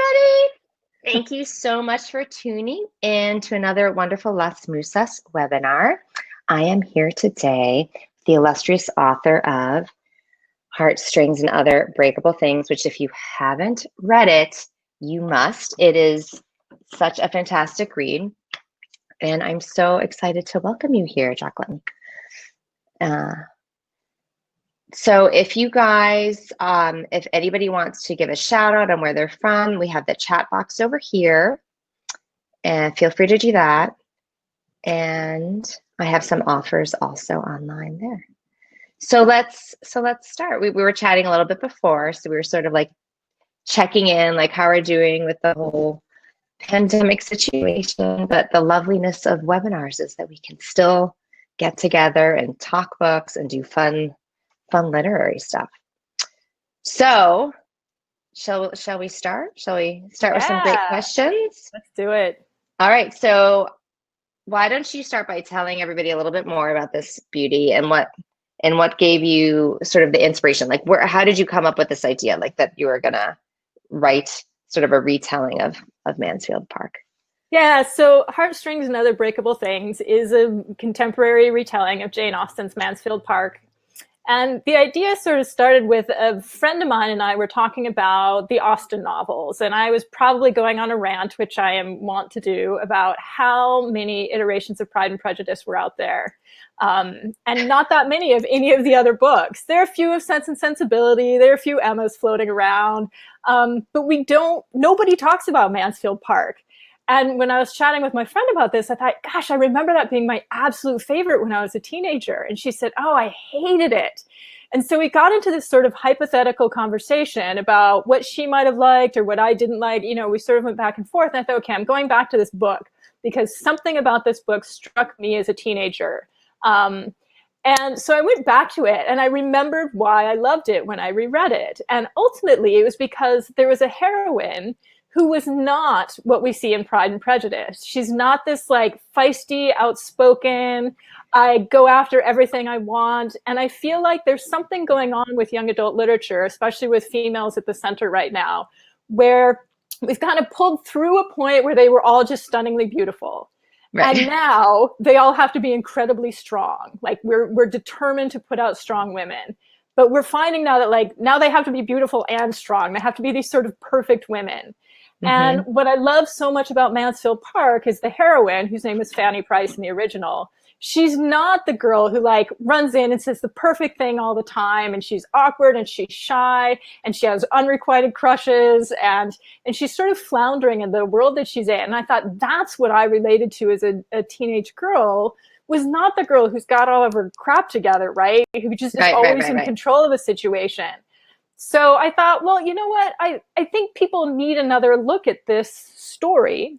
everybody. Thank you so much for tuning in to another wonderful Les Musas webinar. I am here today with the illustrious author of Heartstrings and Other Breakable Things, which if you haven't read it, you must. It is such a fantastic read. And I'm so excited to welcome you here, Jacqueline. So if you guys, if anybody wants to give a shout out on where they're from, we have the chat box over here, and feel free to do that. And I have some offers also online there. So let's start. We were chatting a little bit before, so we were sort of like checking in, like how we're doing with the whole pandemic situation. But the loveliness of webinars is that we can still get together and talk books and do fun literary stuff. So shall we start? Shall we start with some great questions? Let's do it. All right. So why don't you start by telling everybody a little bit more about this beauty and what gave you sort of the inspiration? Like how did you come up with this idea, like that you were gonna write sort of a retelling of Mansfield Park? Yeah, so Heartstrings and Other Breakable Things is a contemporary retelling of Jane Austen's Mansfield Park. And the idea sort of started with a friend of mine and I were talking about the Austen novels. And I was probably going on a rant, which I am wont to do, about how many iterations of Pride and Prejudice were out there. And not that many of any of the other books. There are a few of Sense and Sensibility. There are a few Emmas floating around. But nobody talks about Mansfield Park. And when I was chatting with my friend about this, I thought, gosh, I remember that being my absolute favorite when I was a teenager. And she said, oh, I hated it. And so we got into this sort of hypothetical conversation about what she might have liked or what I didn't like. You know, we sort of went back and forth. And I thought, okay, I'm going back to this book because something about this book struck me as a teenager. And so I went back to it and I remembered why I loved it when I reread it. And ultimately, it was because there was a heroine who was not what we see in Pride and Prejudice. She's not this like feisty, outspoken, I go after everything I want. And I feel like there's something going on with young adult literature, especially with females at the center right now, where we've kind of pulled through a point where they were all just stunningly beautiful. Right. And now they all have to be incredibly strong. Like we're determined to put out strong women. But we're finding now that now they have to be beautiful and strong. They have to be these sort of perfect women. And what I love so much about Mansfield Park is the heroine, whose name is Fanny Price in the original. She's not the girl who runs in and says the perfect thing all the time. And she's awkward and she's shy and she has unrequited crushes and she's sort of floundering in the world that she's in. And I thought that's what I related to as a teenage girl, was not the girl who's got all of her crap together, right? Who just is always in control of a situation. So I thought, well, you know what? I think people need another look at this story.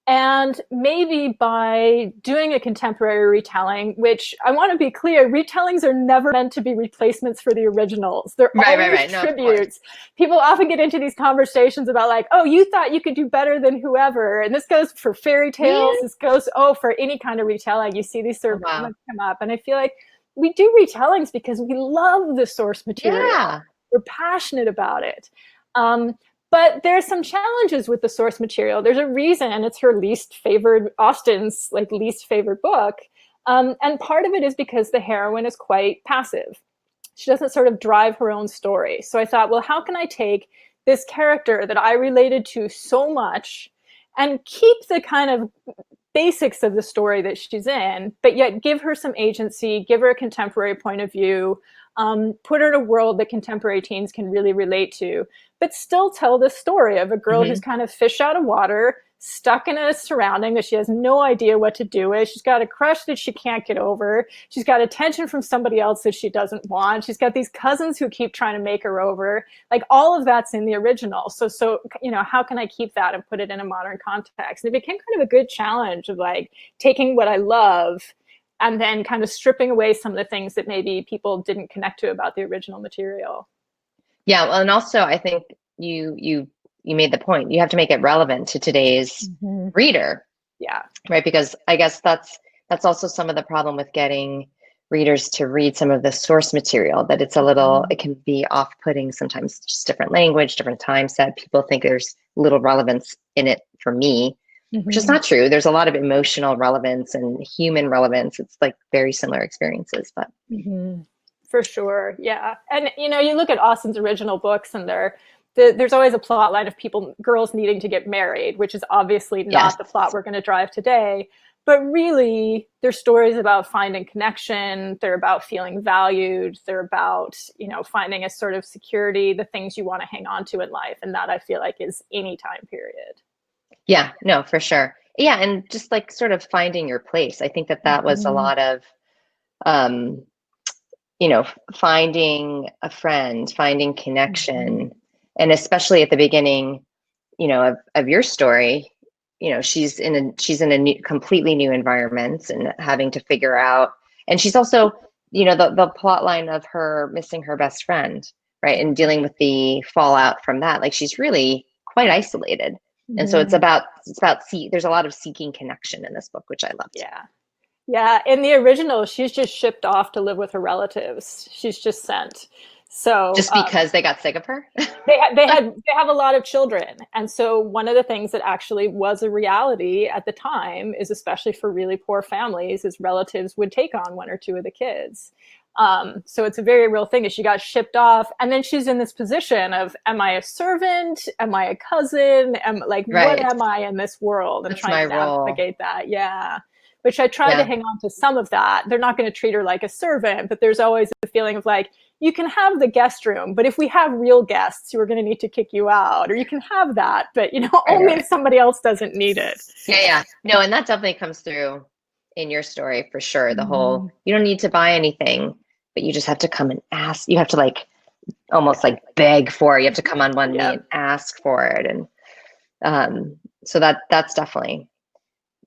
And maybe by doing a contemporary retelling, which I want to be clear, retellings are never meant to be replacements for the originals. They're always tributes. People often get into these conversations about oh, you thought you could do better than whoever. And this goes for fairy tales. This goes, for any kind of retelling. You see these sort of comments come up. And I feel like we do retellings because we love the source material. Yeah. We're passionate about it. But there's some challenges with the source material. There's a reason it's her least favored, Austen's least favorite book. And part of it is because the heroine is quite passive. She doesn't sort of drive her own story. So I thought, well, how can I take this character that I related to so much and keep the kind of basics of the story that she's in, but yet give her some agency, give her a contemporary point of view, put her in a world that contemporary teens can really relate to, but still tell the story of a girl who's kind of fish out of water, stuck in a surrounding that she has no idea what to do with. She's got a crush that she can't get over. She's got attention from somebody else that she doesn't want. She's got these cousins who keep trying to make her over. All of that's in the original. So how can I keep that and put it in a modern context? And it became kind of a good challenge of taking what I love and then kind of stripping away some of the things that maybe people didn't connect to about the original material. Yeah, well, and also I think you made the point. You have to make it relevant to today's reader. Yeah. Right, because I guess that's also some of the problem with getting readers to read some of the source material, that it's a little, it can be off-putting sometimes, just different language, different time set. People think there's little relevance in it for me, which is not true. There's a lot of emotional relevance and human relevance. It's like very similar experiences, but. For sure, yeah. And you know, you look at Austen's original books, and there's always a plot line of girls needing to get married, which is obviously not the plot we're going to drive today. But really, they're stories about finding connection. They're about feeling valued. They're about, you know, finding a sort of security, the things you want to hang on to in life. And that, I feel like, is any time period. Yeah, no, for sure. Yeah, and just like sort of finding your place. I think that was a lot of, you know, finding a friend, finding connection. And especially at the beginning, you know, of your story, you know, she's in a completely new environment and having to figure out, and she's also, you know, the plot line of her missing her best friend, right? And dealing with the fallout from that. Like, she's really quite isolated. And so there's a lot of seeking connection in this book, which I loved. Yeah. Yeah. In the original, she's just shipped off to live with her relatives. She's just sent. So just because they got sick of her? they have a lot of children. And so one of the things that actually was a reality at the time is, especially for really poor families, is relatives would take on one or two of the kids. So it's a very real thing that she got shipped off. And then she's in this position of, am I a servant? Am I a cousin? What am I in this world? I'm trying to navigate that. Yeah. Which I try to hang on to some of that. They're not going to treat her like a servant, but there's always the feeling of like, you can have the guest room, but if we have real guests, you are going to need to kick you out. Or you can have that, but you know, only if somebody else doesn't need it. Yeah. No, and that definitely comes through in your story for sure. The whole, you don't need to buy anything, but you just have to come and ask. You have to like almost like beg for it. You have to come on one knee and ask for it. And so that's definitely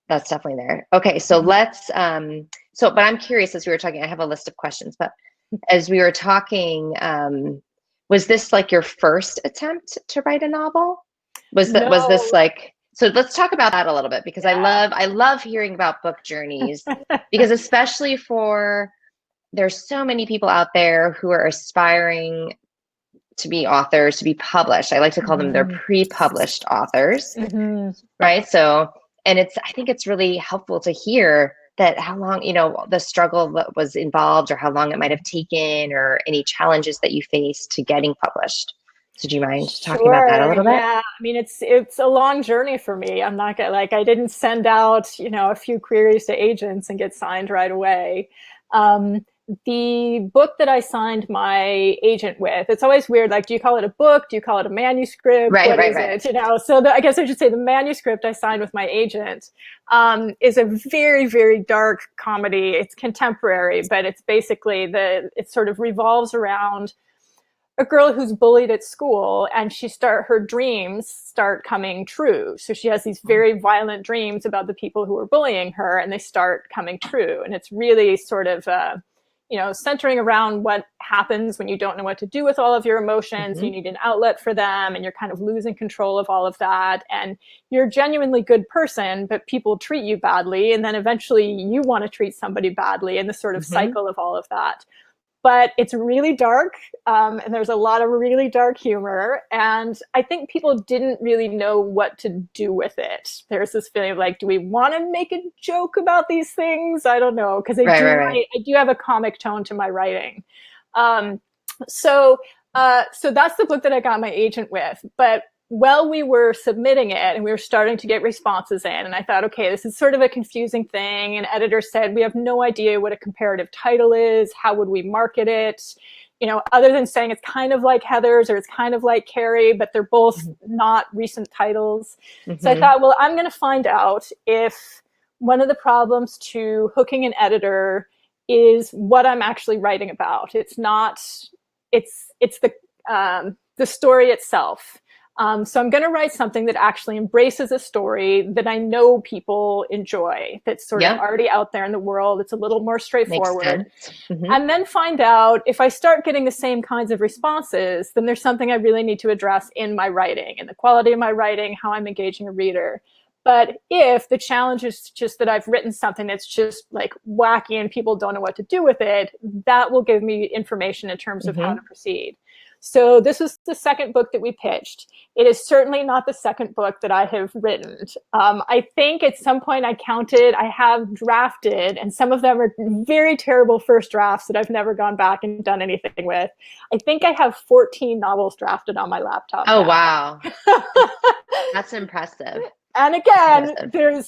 there. Okay, so let's but I'm curious, as we were talking, I have a list of questions, but as we were talking, was this like your first attempt to write a novel? Was this like, so let's talk about that a little bit, because I love hearing about book journeys, because especially there's so many people out there who are aspiring to be authors, to be published. I like to call them their pre-published authors, right? So, and I think it's really helpful to hear that how long, you know, the struggle that was involved, or how long it might have taken, or any challenges that you faced to getting published. So do you mind talking about that a little bit? Yeah, I mean, it's a long journey for me. I'm not gonna, I didn't send out, you know, a few queries to agents and get signed right away. The book that I signed my agent with, it's always weird. Like, do you call it a book? Do you call it a manuscript? Right. It? You know, so I guess I should say the manuscript I signed with my agent is a very, very dark comedy. It's contemporary, but it's basically it sort of revolves around a girl who's bullied at school, and her dreams start coming true. So she has these very violent dreams about the people who are bullying her, and they start coming true. And it's really sort of, you know, centering around what happens when you don't know what to do with all of your emotions. You need an outlet for them, and you're kind of losing control of all of that. And you're a genuinely good person, but people treat you badly. And then eventually you want to treat somebody badly, and the sort of cycle of all of that. But it's really dark, and there's a lot of really dark humor. And I think people didn't really know what to do with it. There's this feeling of like, do we want to make a joke about these things? I don't know, because I do have a comic tone to my writing. So that's the book that I got my agent with. But while we were submitting it and we were starting to get responses in, and I thought, okay, this is sort of a confusing thing. An editor said, we have no idea what a comparative title is. How would we market it? You know, other than saying it's kind of like Heather's or it's kind of like Carrie, but they're both not recent titles. So I thought, well, I'm going to find out if one of the problems to hooking an editor is what I'm actually writing about. It's not, it's the story itself. So I'm going to write something that actually embraces a story that I know people enjoy, that's sort of already out there in the world. It's a little more straightforward. And then find out if I start getting the same kinds of responses, then there's something I really need to address in my writing, in the quality of my writing, how I'm engaging a reader. But if the challenge is just that I've written something that's just like wacky and people don't know what to do with it, that will give me information in terms of how to proceed. So this was the second book that we pitched. It is certainly not the second book that I have written. I think at some point I counted, I have drafted, and some of them are very terrible first drafts that I've never gone back and done anything with. I think I have 14 novels drafted on my laptop. Oh, now. wow. That's impressive. And again, they're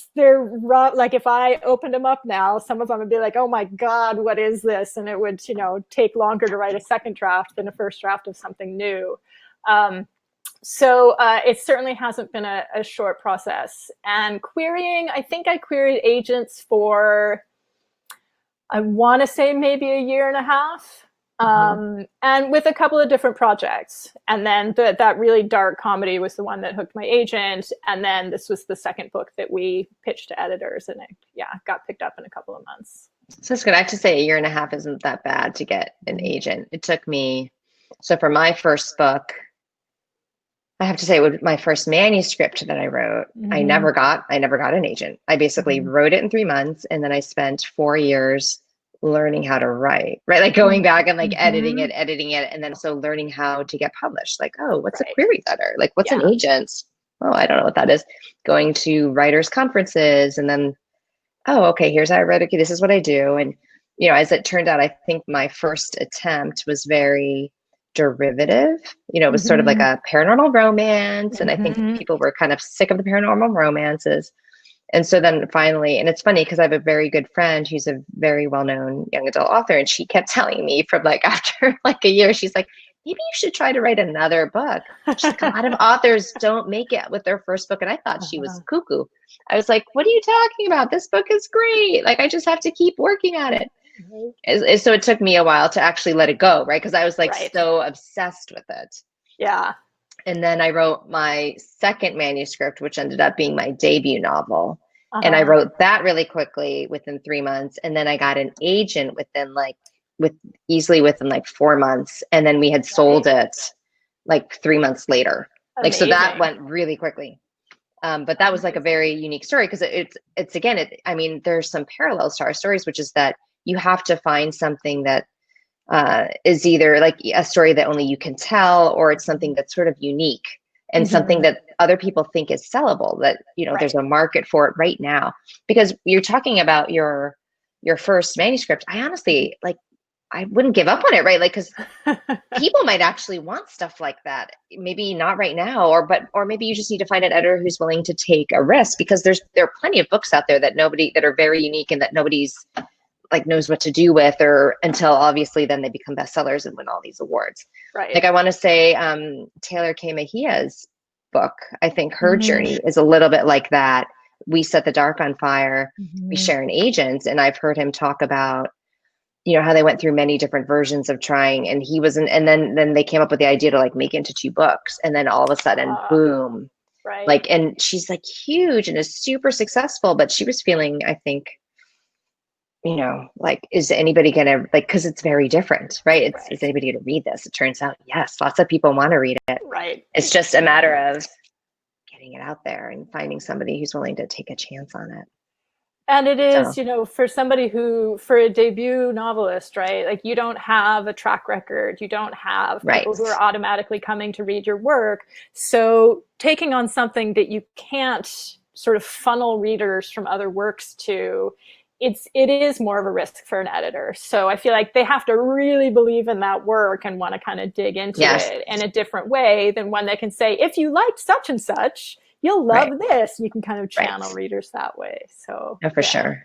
like, if I opened them up now, some of them would be like, oh my God, what is this? And it would, take longer to write a second draft than a first draft of something new. So it certainly hasn't been a short process. And querying, I think I queried agents for, I want to say maybe a year and a half. And with a couple of different projects. And then that really dark comedy was the one that hooked my agent. And then this was the second book that we pitched to editors, and it got picked up in a couple of months. So it's good. I have to say a year and a half isn't that bad to get an agent. It took me, so for my first book, I have to say with my first manuscript that I wrote, I never got an agent. I basically wrote it in 3 months, and then I spent 4 years learning how to write, right? Like going back and like editing it, and then also learning how to get published. Like, oh, what's a query letter? Like, what's an agent? Oh, I don't know what that is. Going to writers' conferences, and then, oh, okay, here's how I write. Okay, this is what I do. And, as it turned out, I think my first attempt was very derivative. It was sort of like a paranormal romance. And I think people were kind of sick of the paranormal romances. And so then finally, and it's funny because I have a very good friend who's a very well-known young adult author, and she kept telling me from like after like a year, she's like, maybe you should try to write another book. She's like, a lot of authors don't make it with their first book. And I thought she was cuckoo. I was like, what are you talking about? This book is great. Like, I just have to keep working at it. So it took me a while to actually let it go, right? Because I was like so obsessed with it. Yeah. And then I wrote my second manuscript, which ended up being my debut novel. And I wrote that really quickly within 3 months. And then I got an agent within within 4 months. And then we had sold it like 3 months later. Amazing. Like, so that went really quickly. But that was like a very unique story because it's again, there's some parallels to our stories, which is that you have to find something that is either like a story that only you can tell, or it's something that's sort of unique and something that other people think is sellable, that, there's a market for it right now. Because you're talking about your first manuscript. I honestly, I wouldn't give up on it, right? Like, because people might actually want stuff like that. Maybe not right now, or maybe you just need to find an editor who's willing to take a risk, because there are plenty of books out there that are very unique and that nobody's like knows what to do with, or until obviously then they become bestsellers and win all these awards. Right. Like, I want to say Taylor K. Mejia's book, I think her journey is a little bit like that. We Set the Dark on Fire. We share an agent, and I've heard him talk about, how they went through many different versions of trying, and he wasn't, and then they came up with the idea to like make it into 2 books, and then all of a sudden, boom. Right. Like, and she's like huge and is super successful, but she was feeling, I think, like, is anybody gonna, like, because it's very different, right? Is anybody gonna read this? It turns out, yes, lots of people want to read it. Right. It's just a matter of getting it out there and finding somebody who's willing to take a chance on it. And it is, for somebody for a debut novelist, right? Like, you don't have a track record. You don't have people who are automatically coming to read your work. So taking on something that you can't sort of funnel readers from other works to, it is more of a risk for an editor. So I feel like they have to really believe in that work and want to kind of dig into it in a different way than when they can say, if you liked such and such, you'll love this. You can kind of channel readers that way. So for sure.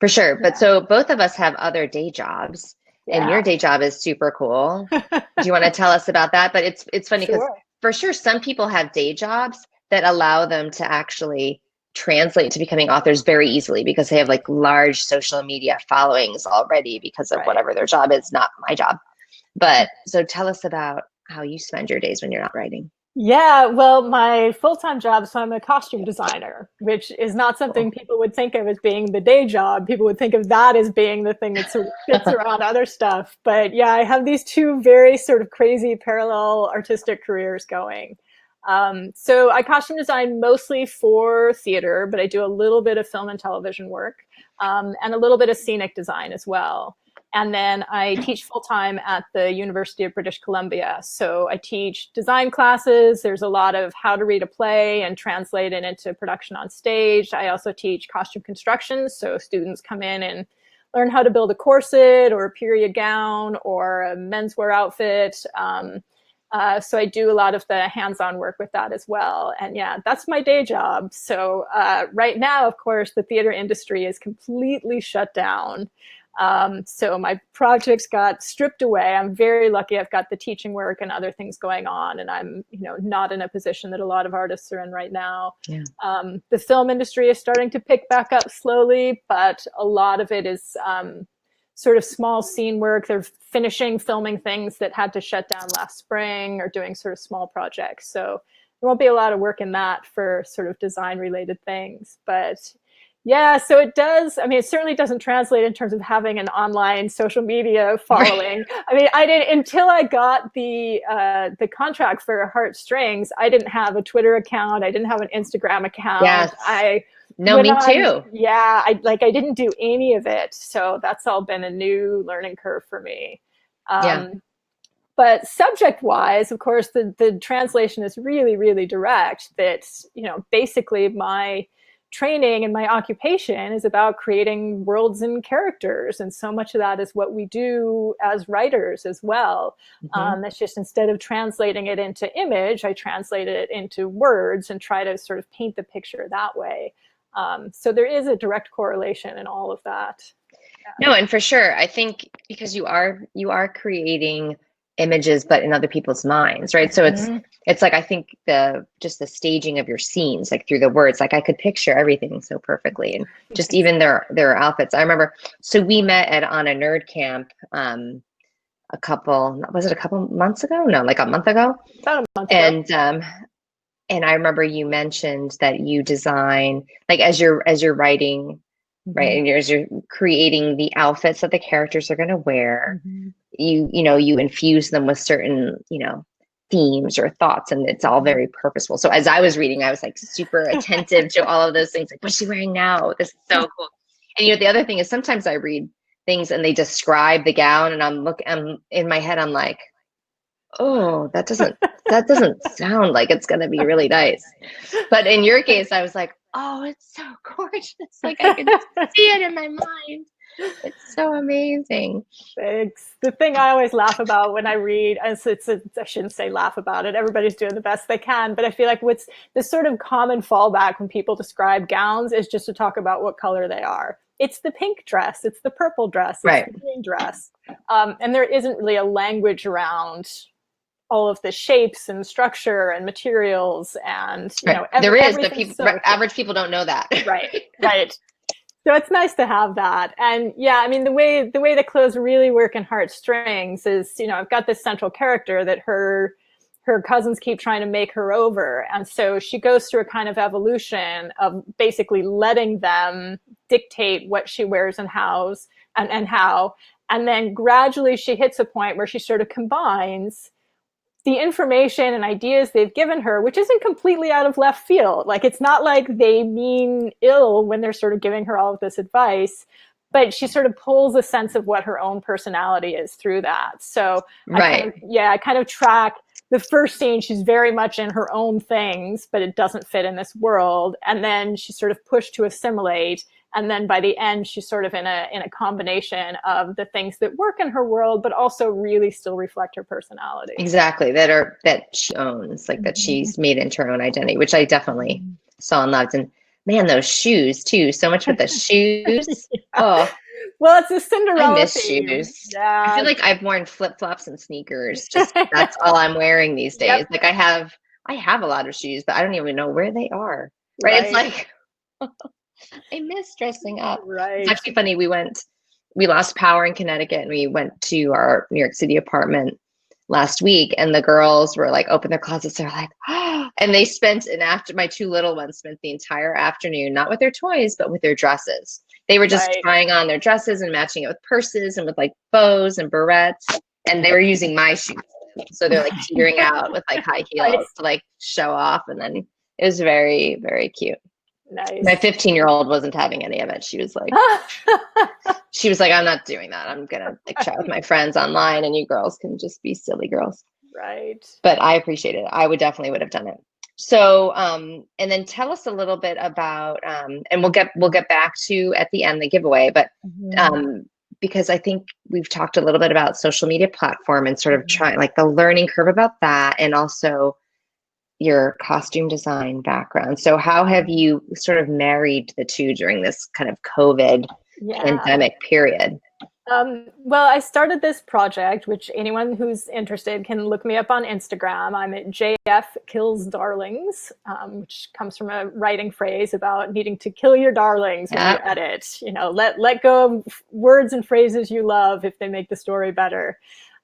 But so both of us have other day jobs, and your day job is super cool. Do you want to tell us about that? But it's funny because for sure, some people have day jobs that allow them to actually translate to becoming authors very easily, because they have like large social media followings already because of whatever their job is. Not my job. But so tell us about how you spend your days when you're not writing. Yeah, well, my full-time job, so I'm a costume designer, which is not something people would think of as being the day job. People would think of that as being the thing that sort of fits around other stuff. But yeah, I have these 2 very sort of crazy parallel artistic careers going. So I costume design mostly for theater, but I do a little bit of film and television work, and a little bit of scenic design as well. And then I teach full-time at the University of British Columbia. So I teach design classes. There's a lot of how to read a play and translate it into production on stage. I also teach costume construction. So students come in and learn how to build a corset or a period gown or a menswear outfit. So I do a lot of the hands-on work with that as well. And yeah, that's my day job. So right now, of course, the theater industry is completely shut down. So my projects got stripped away. I'm very lucky. I've got the teaching work and other things going on, and I'm, not in a position that a lot of artists are in right now. Yeah. The film industry is starting to pick back up slowly, but a lot of it is sort of small scene work. They're finishing filming things that had to shut down last spring, or doing sort of small projects. So there won't be a lot of work in that for sort of design related things, but yeah, so it does. I mean, it certainly doesn't translate in terms of having an online social media following. I mean, I didn't, until I got the contract for Heartstrings, I didn't have a Twitter account. I didn't have an Instagram account. Yes. Me too. Yeah, I didn't do any of it. So that's all been a new learning curve for me. But subject-wise, of course, the translation is really, really direct. That, basically my training and my occupation is about creating worlds and characters, and so much of that is what we do as writers as well. It's just, instead of translating it into image, I translate it into words and try to sort of paint the picture that way. So there is a direct correlation in all of that. No, and for sure, I think because you are creating images, but in other people's minds, right? So it's like, I think just the staging of your scenes, like through the words, like I could picture everything so perfectly, and just even their outfits. I remember, so we met on a nerd camp a couple months ago? No, like a month ago. About a month ago. And I remember you mentioned that you design, like as you're writing, right, and as you're creating the outfits that the characters are going to wear, you infuse them with certain, themes or thoughts, and it's all very purposeful. So as I was reading, I was like super attentive to all of those things. Like, what's she wearing now? This is so cool. And the other thing is, sometimes I read things and they describe the gown, and I'm in my head, I'm like, oh, that doesn't sound like it's going to be really nice. But in your case, I was like, oh, it's so gorgeous. Like I can see it in my mind. It's so amazing. Thanks. The thing I always laugh about when I read, I shouldn't say laugh about it. Everybody's doing the best they can. But I feel like what's the sort of common fallback when people describe gowns is just to talk about what color they are. It's the pink dress. It's the purple dress. It's the green dress. And there isn't really a language around all of the shapes and structure and materials, and there is, but average people don't know that. Right. So it's nice to have that. And yeah, I mean, the way the clothes really work in Heartstrings is, I've got this central character that her cousins keep trying to make her over, and so she goes through a kind of evolution of basically letting them dictate what she wears and how, and then gradually she hits a point where she sort of combines the information and ideas they've given her, which isn't completely out of left field. Like, it's not like they mean ill when they're sort of giving her all of this advice, but she sort of pulls a sense of what her own personality is through that. So I kind of track the first scene. She's very much in her own things, but it doesn't fit in this world. And then she's sort of pushed to assimilate. And then by the end, she's sort of in a combination of the things that work in her world, but also really still reflect her personality. Exactly, that she owns, like that she's made into her own identity, which I definitely saw and loved. And man, those shoes too, so much with the shoes. Oh, well, it's a Cinderella. I miss theme. Shoes. Yeah. I feel like I've worn flip-flops and sneakers. Just that's all I'm wearing these days. Like I have a lot of shoes, but I don't even know where they are. Right? It's like I miss dressing up. Right. It's actually funny. We lost power in Connecticut, and we went to our New York City apartment last week, and the girls were like, open their closets. They're like, and they spent, and after my two little ones spent the entire afternoon, not with their toys, but with their dresses. They were just trying on their dresses and matching it with purses and with like bows and barrettes. And they were using my shoes. So they're like teetering out with like high heels to like show off. And then it was very, very cute. Nice. My 15-year-old wasn't having any of it. She was like, I'm not doing that. I'm going to like chat with my friends online and you girls can just be silly girls. Right. But I appreciate it. I would have done it. So, and then tell us a little bit about, and we'll get back to at the end the giveaway, but because I think we've talked a little bit about social media platform and sort of trying like the learning curve about that, and also your costume design background. So how have you sort of married the two during this kind of COVID pandemic period? Well, I started this project, which anyone who's interested can look me up on Instagram. I'm at JF Kills Darlings, which comes from a writing phrase about needing to kill your darlings when you edit. You know, let go of words and phrases you love if they make the story better.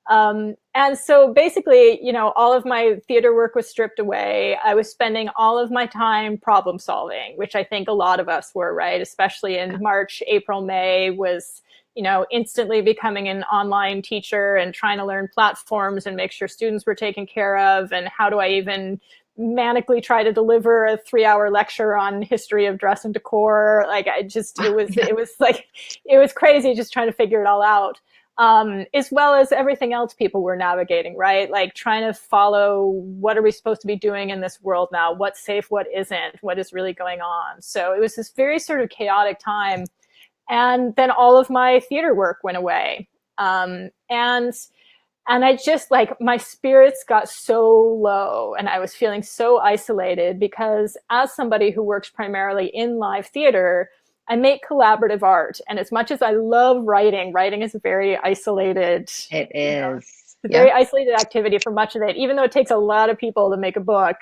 And so basically, you know, all of my theater work was stripped away. I was spending all of my time problem solving, which I think a lot of us were, right? Especially in March, April, May was, you know, instantly becoming an online teacher and trying to learn platforms and make sure students were taken care of. And how do I even manically try to deliver a 3-hour lecture on history of dress and decor? Like it was crazy just trying to figure it all out. As well as everything else people were navigating, right? Like trying to follow what are we supposed to be doing in this world now? What's safe? What isn't? What is really going on? So it was this very sort of chaotic time. And then all of my theater work went away. And I just like, my spirits got so low and I was feeling so isolated because as somebody who works primarily in live theater, I make collaborative art. And as much as I love writing, writing is a very isolated. It is. It's a very isolated activity for much of it. Even though it takes a lot of people to make a book,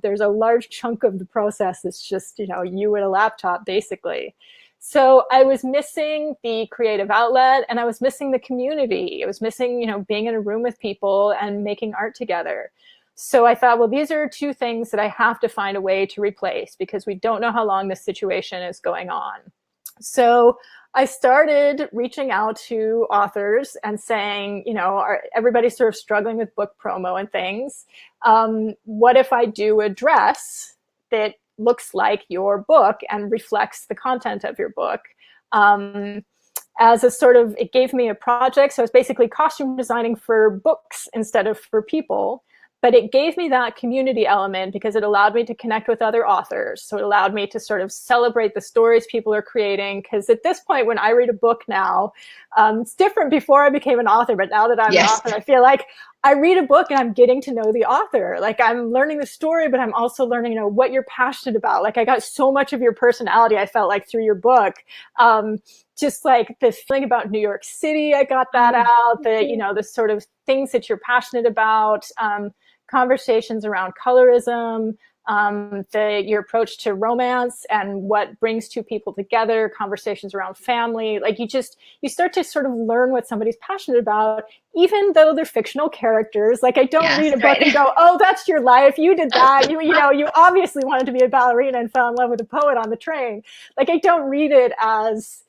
there's a large chunk of the process that's just, you know, you at a laptop, basically. So I was missing the creative outlet and I was missing the community. I was missing, you know, being in a room with people and making art together. So I thought, well, these are two things that I have to find a way to replace because we don't know how long this situation is going on. So I started reaching out to authors and saying, you know, everybody's sort of struggling with book promo and things. What if I do a dress that looks like your book and reflects the content of your book? As a sort of, it gave me a project. So I was basically costume designing for books instead of for people. But it gave me that community element because it allowed me to connect with other authors. So it allowed me to sort of celebrate the stories people are creating. Because at this point, when I read a book now, it's different before I became an author. But now that I'm an author, I feel like I read a book and I'm getting to know the author. Like I'm learning the story, but I'm also learning, you know, what you're passionate about. Like I got so much of your personality, I felt like, through your book. Just like the feeling about New York City, I got that out. The, you know, the sort of things that you're passionate about. Conversations around colorism, your approach to romance and what brings two people together, conversations around family. Like you start to sort of learn what somebody's passionate about, even though they're fictional characters. Like I don't read a book and go, oh, that's your life. You did that. You know, you obviously wanted to be a ballerina and fell in love with a poet on the train. Like I don't read it as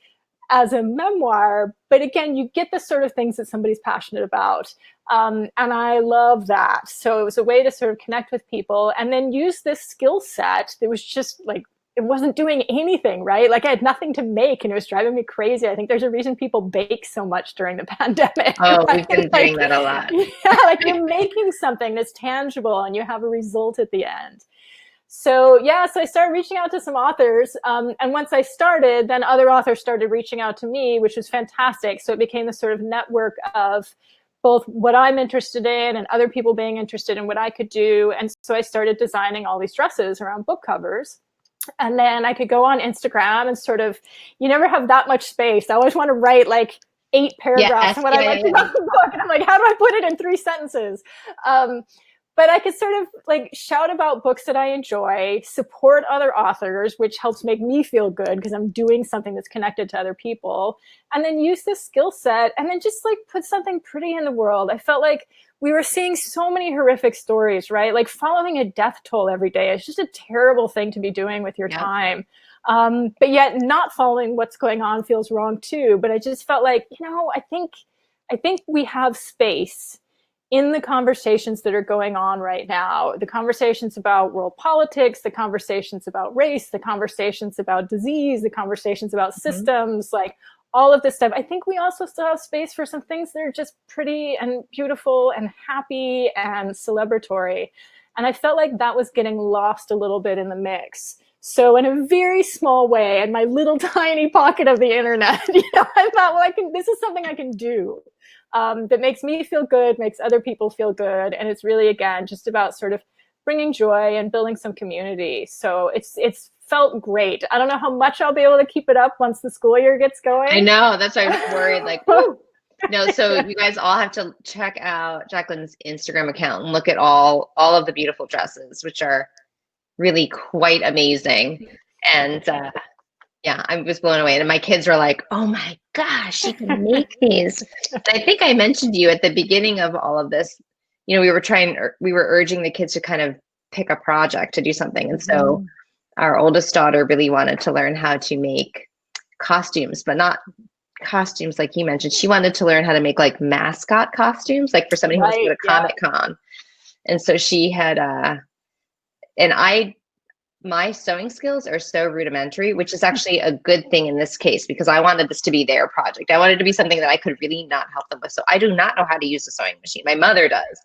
a memoir, but again, you get the sort of things that somebody's passionate about. And I love that. So it was a way to sort of connect with people and then use this skill set that was just like, it wasn't doing anything, right? Like I had nothing to make and it was driving me crazy. I think there's a reason people bake so much during the pandemic. Oh, right? We've been doing that a lot. Yeah, like you're making something that's tangible and you have a result at the end. So I started reaching out to some authors. And once I started, then other authors started reaching out to me, which was fantastic. So it became this sort of network of both what I'm interested in and other people being interested in what I could do. And so I started designing all these dresses around book covers. And then I could go on Instagram and sort of, you never have that much space. I always want to write like 8 paragraphs about the book. And I'm like, how do I put it in 3 sentences? But I could sort of like shout about books that I enjoy, support other authors, which helps make me feel good because I'm doing something that's connected to other people, and then use this skill set and then just like put something pretty in the world. I felt like we were seeing so many horrific stories, right? Like following a death toll every day is just a terrible thing to be doing with your time. But yet not following what's going on feels wrong too. But I just felt like, you know, I think we have space in the conversations that are going on right now, the conversations about world politics, the conversations about race, the conversations about disease, the conversations about systems, like all of this stuff. I think we also still have space for some things that are just pretty and beautiful and happy and celebratory. And I felt like that was getting lost a little bit in the mix. So in a very small way, in my little tiny pocket of the internet, I thought, well, this is something I can do. That makes me feel good, makes other people feel good. And it's really, again, just about sort of bringing joy and building some community. So it's felt great. I don't know how much I'll be able to keep it up once the school year gets going. I know, that's why I was worried, like, whoo. No, so you guys all have to check out Jacqueline's Instagram account and look at all of the beautiful dresses, which are really quite amazing. And yeah, I was blown away. And my kids were like, oh my gosh, she can make these. And I think I mentioned to you at the beginning of all of this, we were urging the kids to kind of pick a project to do something. And so our oldest daughter really wanted to learn how to make costumes, but not costumes like you mentioned. She wanted to learn how to make like mascot costumes, like for somebody who wants to go to Comic-Con. And so she had, my sewing skills are so rudimentary, which is actually a good thing in this case, because I wanted this to be their project. I wanted it to be something that I could really not help them with. So I do not know how to use a sewing machine. My mother does,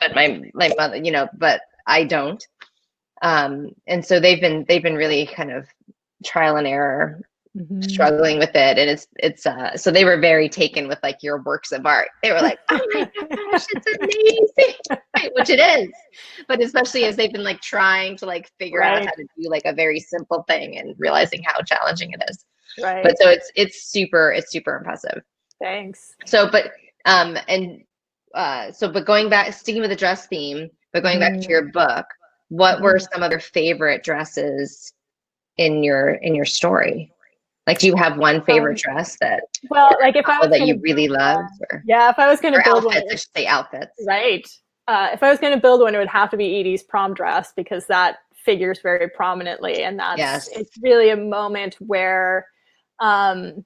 but my mother, but I don't. And so they've been really kind of trial and error, struggling with it. And it's so they were very taken with like your works of art. They were like, oh my gosh, it's amazing. Right, which it is. But especially as they've been like trying to like figure out how to do like a very simple thing and realizing how challenging it is. Right. But so it's super impressive. Thanks. So but but going back, sticking with the dress theme, but going back to your book, what were some of your favorite dresses in your story? Like, do you have one favorite dress that if I was that you really loved? If I was going to build outfits, I should say outfits. Right. If I was going to build one, it would have to be Edie's prom dress, because that figures very prominently, and it's really a moment where her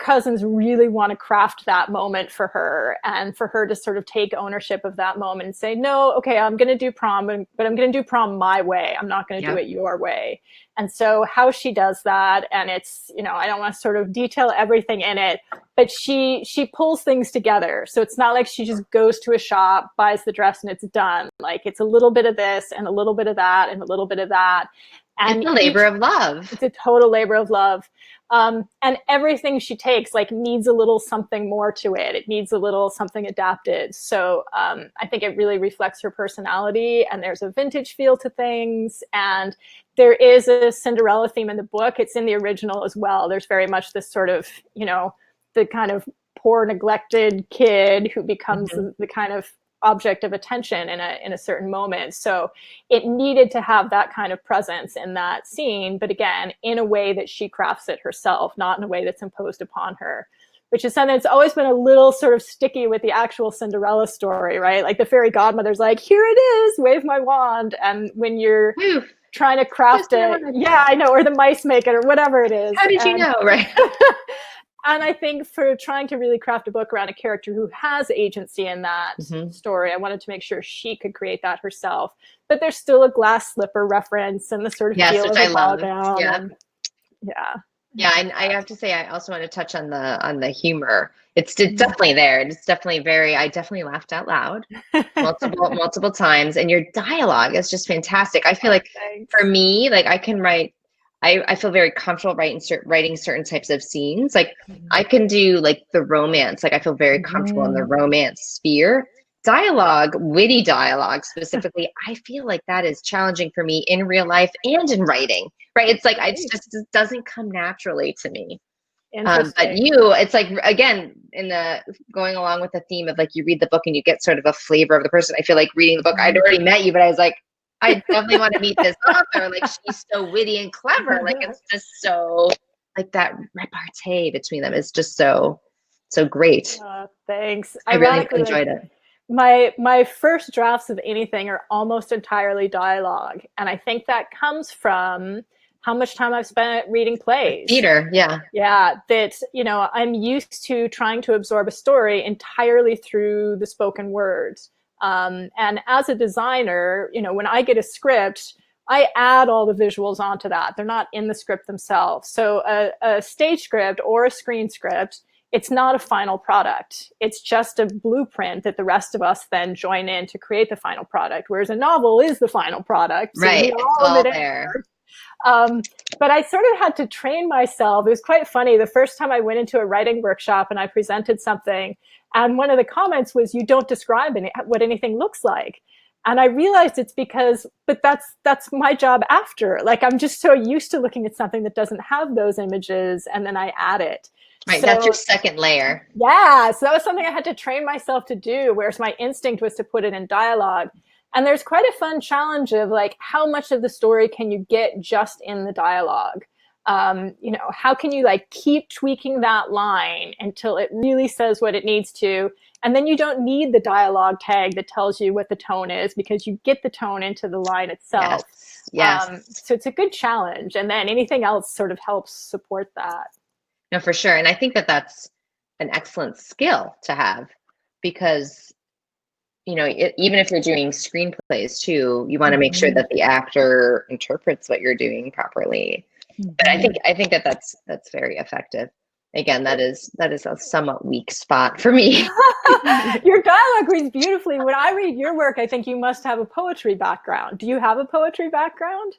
cousins really want to craft that moment for her, and for her to sort of take ownership of that moment and say, no, okay, I'm going to do prom, but I'm going to do prom my way. I'm not going to do it your way. And so how she does that, and it's, I don't want to sort of detail everything in it, but she pulls things together. So it's not like she just goes to a shop, buys the dress, and it's done. Like, it's a little bit of this and a little bit of that and a little bit of that. And it's a labor of love. It's a total labor of love. And everything she takes needs a little something more to it. It needs a little something adapted. So I think it really reflects her personality, and there's a vintage feel to things. And there is a Cinderella theme in the book. It's in the original as well. There's very much this sort of, the kind of poor, neglected kid who becomes the kind of object of attention in a certain moment. So it needed to have that kind of presence in that scene, but again, in a way that she crafts it herself, not in a way that's imposed upon her, which is something that's always been a little sort of sticky with the actual Cinderella story, right? Like the fairy godmother's like, here it is, wave my wand. And when you're trying to craft it, I know, or the mice make it, or whatever it is. How did you know, right? And I think for trying to really craft a book around a character who has agency in that story, I wanted to make sure she could create that herself. But there's still a glass slipper reference and the sort of feel of the ball gown. I have to say, I also want to touch on the humor. It's definitely there. It's definitely I definitely laughed out loud multiple times. And your dialogue is just fantastic. I feel like for me, like I can write. I feel very comfortable writing certain types of scenes. Like I can do like the romance. Like I feel very comfortable in the romance sphere. Dialogue, witty dialogue specifically, I feel like that is challenging for me in real life and in writing. Right? It's like it doesn't come naturally to me. But it's like, again, going along with the theme of like you read the book and you get sort of a flavor of the person. I feel like reading the book, I'd already met you, but I was like, I definitely want to meet this author. Like, she's so witty and clever. Like, it's just so, like, that repartee between them is just so great. Thanks. I really enjoyed it. My first drafts of anything are almost entirely dialogue. And I think that comes from how much time I've spent reading plays. Theater, yeah. Yeah, that, you know, I'm used to trying to absorb a story entirely through the spoken words. And as a designer, you know, when I get a script, I add all the visuals onto that. They're not in the script themselves. So a stage script or a screen script, it's not a final product. It's just a blueprint that the rest of us then join in to create the final product, whereas a novel is the final product. So right, it's all there. But I sort of had to train myself. It was quite funny. The first time I went into a writing workshop and I presented something, and one of the comments was, "You don't describe what anything looks like." And I realized it's because, but that's my job after. Like, I'm just so used to looking at something that doesn't have those images, and then I add it. Right, so, that's your second layer. Yeah, so that was something I had to train myself to do, whereas my instinct was to put it in dialogue. And there's quite a fun challenge of like, how much of the story can you get just in the dialogue? You know, how can you like keep tweaking that line until it really says what it needs to? And then you don't need the dialogue tag that tells you what the tone is, because you get the tone into the line itself. Yes. So it's a good challenge. And then anything else sort of helps support that. No, for sure. And I think that that's an excellent skill to have, because, you know, even if you're doing screenplays too, you want to make sure that the actor interprets what you're doing properly. But I think that that's very effective. Again, that is a somewhat weak spot for me. Your dialogue reads beautifully. When I read your work, I think you must have a poetry background. Do you have a poetry background?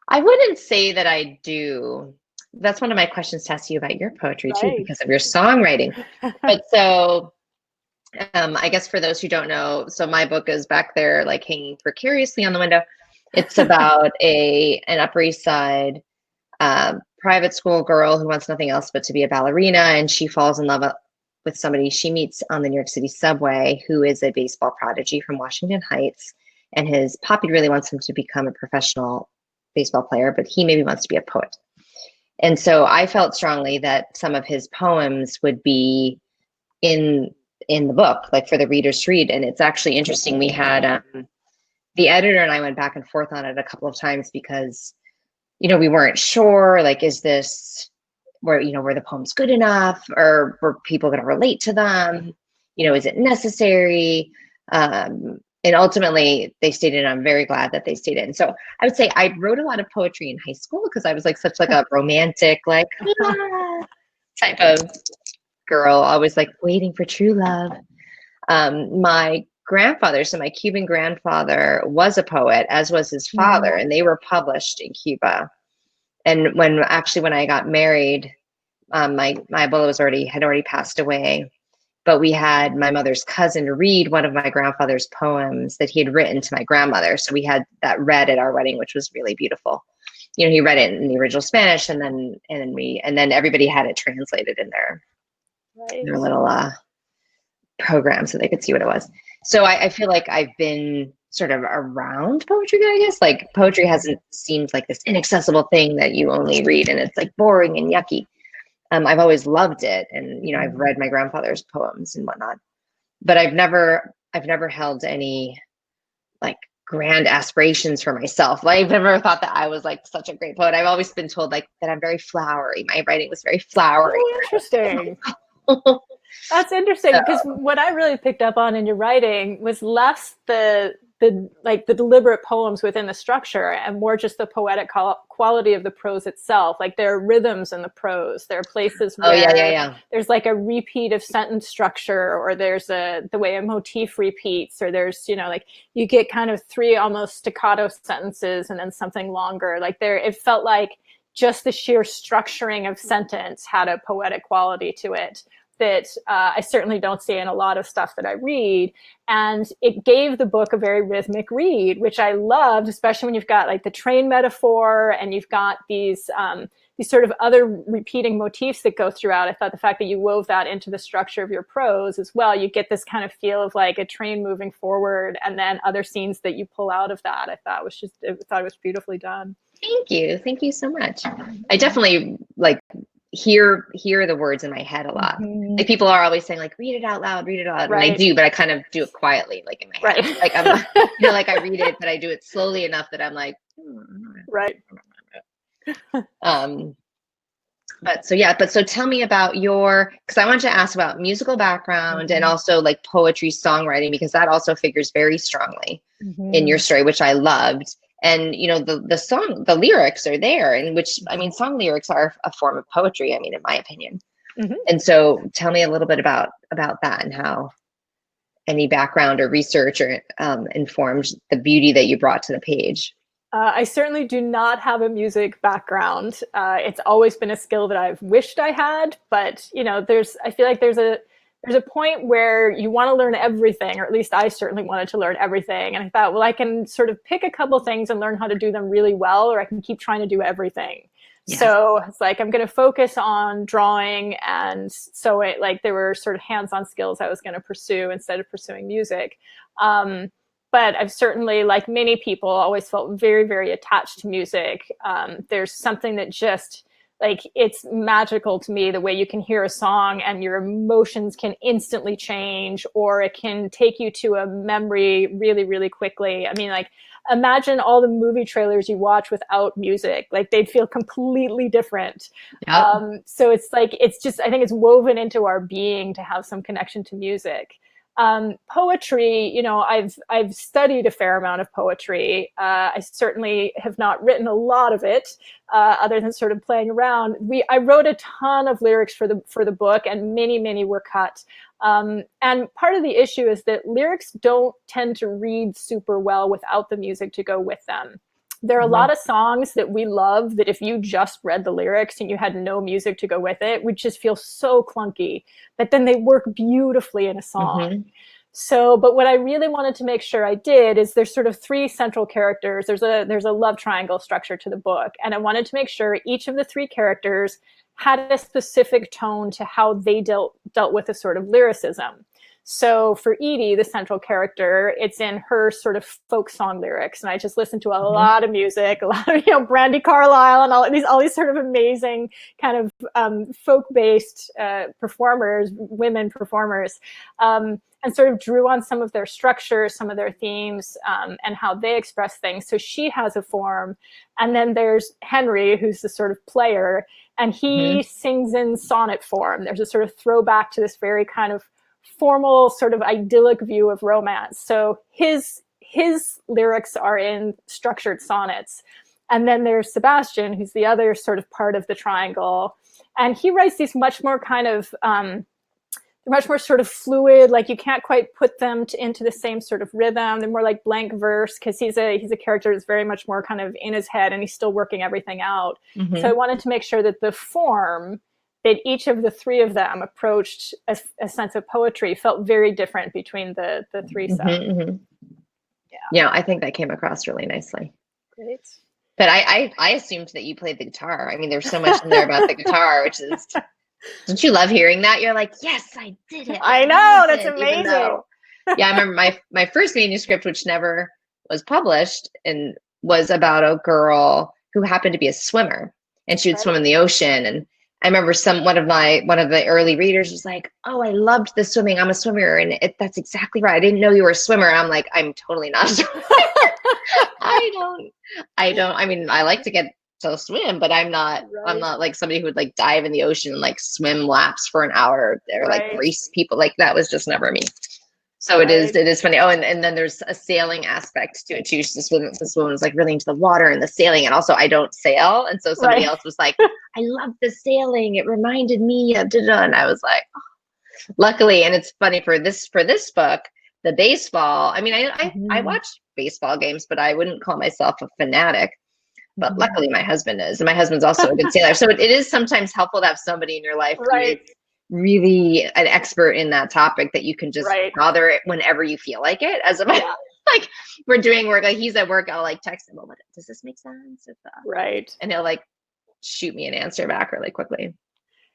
I wouldn't say that I do. That's one of my questions to ask you about your poetry too, because of your songwriting. But so I guess for those who don't know, so my book is back there like hanging precariously on the window. It's about an Upper East Side private school girl who wants nothing else but to be a ballerina, and she falls in love with somebody she meets on the New York City subway who is a baseball prodigy from Washington Heights, and his poppy really wants him to become a professional baseball player, but he maybe wants to be a poet. And so I felt strongly that some of his poems would be in the book, like for the readers to read. And it's actually interesting. We had the editor and I went back and forth on it a couple of times because, you know, we weren't sure, like, is this were the poems good enough, or were people going to relate to them? You know, is it necessary? And ultimately they stayed in. I'm very glad that they stayed in. So I would say I wrote a lot of poetry in high school because I was like such like a romantic, like type of girl, always like waiting for true love. My grandfather, so my Cuban grandfather was a poet, as was his father, and they were published in Cuba. And when I got married, my abuelo had already passed away. But we had my mother's cousin read one of my grandfather's poems that he had written to my grandmother. So we had that read at our wedding, which was really beautiful. You know, he read it in the original Spanish, and then everybody had it translated in their little program so they could see what it was. So I feel like I've been sort of around poetry, I guess. Like, poetry hasn't seemed like this inaccessible thing that you only read and it's like boring and yucky. I've always loved it, and you know, I've read my grandfather's poems and whatnot, but I've never held any like grand aspirations for myself. Like, I've never thought that I was like such a great poet. I've always been told like that I'm very flowery. My writing was very flowery. Oh, interesting. That's interesting, because what I really picked up on in your writing was less the deliberate poems within the structure, and more just the poetic quality of the prose itself. Like, there are rhythms in the prose. There are places where there's like a repeat of sentence structure, or there's the way a motif repeats, or there's, you know, like you get kind of 3 almost staccato sentences and then something longer. Like, it felt like just the sheer structuring of sentence had a poetic quality to it that I certainly don't see in a lot of stuff that I read. And it gave the book a very rhythmic read, which I loved, especially when you've got like the train metaphor and you've got these sort of other repeating motifs that go throughout. I thought the fact that you wove that into the structure of your prose as well, you get this kind of feel of like a train moving forward, and then other scenes that you pull out of that. I thought it was beautifully done. Thank you so much. I definitely like hear the words in my head a lot. Like, people are always saying like, read it out loud, and I do, but I kind of do it quietly, like in my head. Like, I'm like I read it, but I do it slowly enough that I'm like, But so tell me about because I wanted to ask about musical background and also like poetry, songwriting, because that also figures very strongly in your story, which I loved. And, you know, the lyrics are there, and which, I mean, song lyrics are a form of poetry, I mean, in my opinion. And so tell me a little bit about that and how any background or research or informed the beauty that you brought to the page. I certainly do not have a music background. It's always been a skill that I've wished I had, but you know, I feel like there's a point where you want to learn everything, or at least I certainly wanted to learn everything. And I thought, well, I can sort of pick a couple things and learn how to do them really well, or I can keep trying to do everything. Yeah. So it's like, I'm going to focus on drawing. And so there were sort of hands-on skills I was going to pursue instead of pursuing music. But I've certainly, like many people, always felt very, very attached to music. There's something that just, like, it's magical to me, the way you can hear a song and your emotions can instantly change, or it can take you to a memory really, really quickly. I mean, like, imagine all the movie trailers you watch without music. Like, they'd feel completely different. Yep. So it's like, it's just, I think it's woven into our being to have some connection to music. Poetry, you know, I've studied a fair amount of poetry. I certainly have not written a lot of it, other than sort of playing around. I wrote a ton of lyrics for the book, and many were cut. And part of the issue is that lyrics don't tend to read super well without the music to go with them. There are a lot of songs that we love that if you just read the lyrics and you had no music to go with it, would just feel so clunky, but then they work beautifully in a song. So, but what I really wanted to make sure I did is there's sort of three central characters. There's a love triangle structure to the book. And I wanted to make sure each of the three characters had a specific tone to how they dealt with a sort of lyricism. So for Edie, the central character, it's in her sort of folk song lyrics. And I just listened to a lot of music, a lot of, you know, Brandy Carlisle and all these sort of amazing kind of folk-based performers, women performers, and sort of drew on some of their structures, some of their themes, and how they express things. So she has a form. And then there's Henry, who's the sort of player, and he sings in sonnet form. There's a sort of throwback to this very kind of formal, sort of idyllic view of romance. So his lyrics are in structured sonnets. And then there's Sebastian, who's the other sort of part of the triangle. And he writes these much more kind of, much more sort of fluid, like you can't quite put them into the same sort of rhythm. They're more like blank verse, because he's a character that's very much more kind of in his head, and he's still working everything out. So I wanted to make sure that the form that each of the three of them approached a sense of poetry felt very different between the three subs. Yeah, I think that came across really nicely. Great. But I assumed that you played the guitar. I mean, there's so much in there about the guitar, which is, don't you love hearing that? You're like, yes, I did it. I know, that's amazing. Yeah, I remember my first manuscript, which never was published, and was about a girl who happened to be a swimmer, and she would swim in the ocean. And I remember one of the early readers was like, "Oh, I loved the swimming. I'm a swimmer," and that's exactly right. I didn't know you were a swimmer. And I'm like, I'm totally not a swimmer. I don't. I mean, I like to get to swim, but I'm not. Right. I'm not like somebody who would like dive in the ocean and like swim laps for an hour or like race people. Like that was just never me. So it is funny. Oh, and then there's a sailing aspect to it too. This woman was like really into the water and the sailing, and also I don't sail, and so somebody else was like, I love the sailing. It reminded me of da-da. And I was like, oh. Luckily, and it's funny for this book, the baseball. I mean, I watch baseball games, but I wouldn't call myself a fanatic. But luckily, my husband is, and my husband's also a good sailor. So it is sometimes helpful to have somebody in your life who is really an expert in that topic that you can just bother it whenever you feel like it. As about like we're doing work, like he's at work, I'll like text him, "Well, does this make sense?" And he'll like shoot me an answer back really quickly.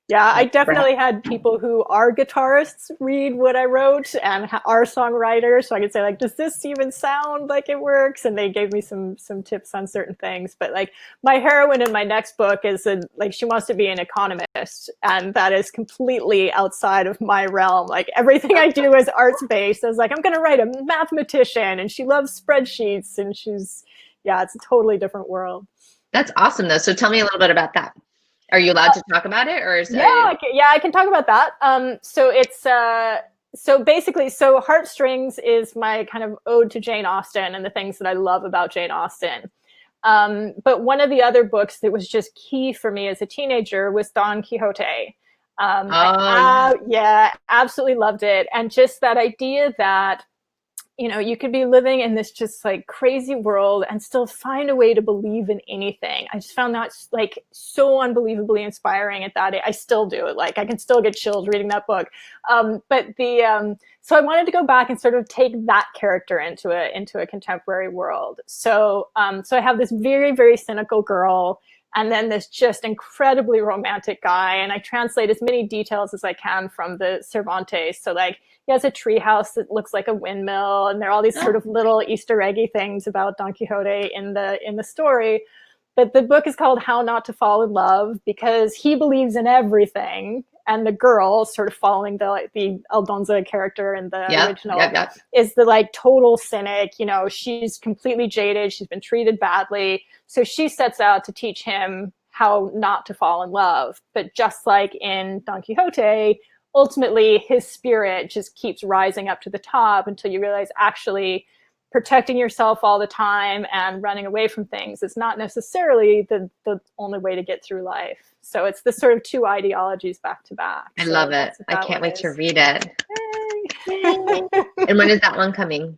Yeah, I definitely had people who are guitarists read what I wrote and are songwriters. So I could say like, does this even sound like it works? And they gave me some tips on certain things. But like my heroine in my next book is she wants to be an economist. And that is completely outside of my realm. Like everything I do is arts based. I was like, I'm going to write a mathematician, and she loves spreadsheets, and it's a totally different world. That's awesome though. So tell me a little bit about that. Are you allowed to talk about it, or is I can talk about that. So it's so basically, so Heartstrings is my kind of ode to Jane Austen and the things that I love about Jane Austen. But one of the other books that was just key for me as a teenager was Don Quixote. Yeah, absolutely loved it. And just that idea that, you know, you could be living in this just like crazy world and still find a way to believe in anything. I just found that like so unbelievably inspiring at that age. I still do it. Like I can still get chills reading that book. So I wanted to go back and sort of take that character into a contemporary world. So I have this very, very cynical girl, and then this just incredibly romantic guy. And I translate as many details as I can from the Cervantes. So like he has a treehouse that looks like a windmill, and there are all these sort of little Easter eggy things about Don Quixote in the story. But the book is called How Not to Fall in Love because he believes in everything. And the girl, sort of following the Aldonza character in the original, is the like total cynic. You know, she's completely jaded. She's been treated badly. So she sets out to teach him how not to fall in love. But just like in Don Quixote, ultimately his spirit just keeps rising up to the top until you realize actually protecting yourself all the time and running away from things is not necessarily the only way to get through life. So it's this sort of two ideologies back to back. I love it. I can't wait to read it. And when is that one coming?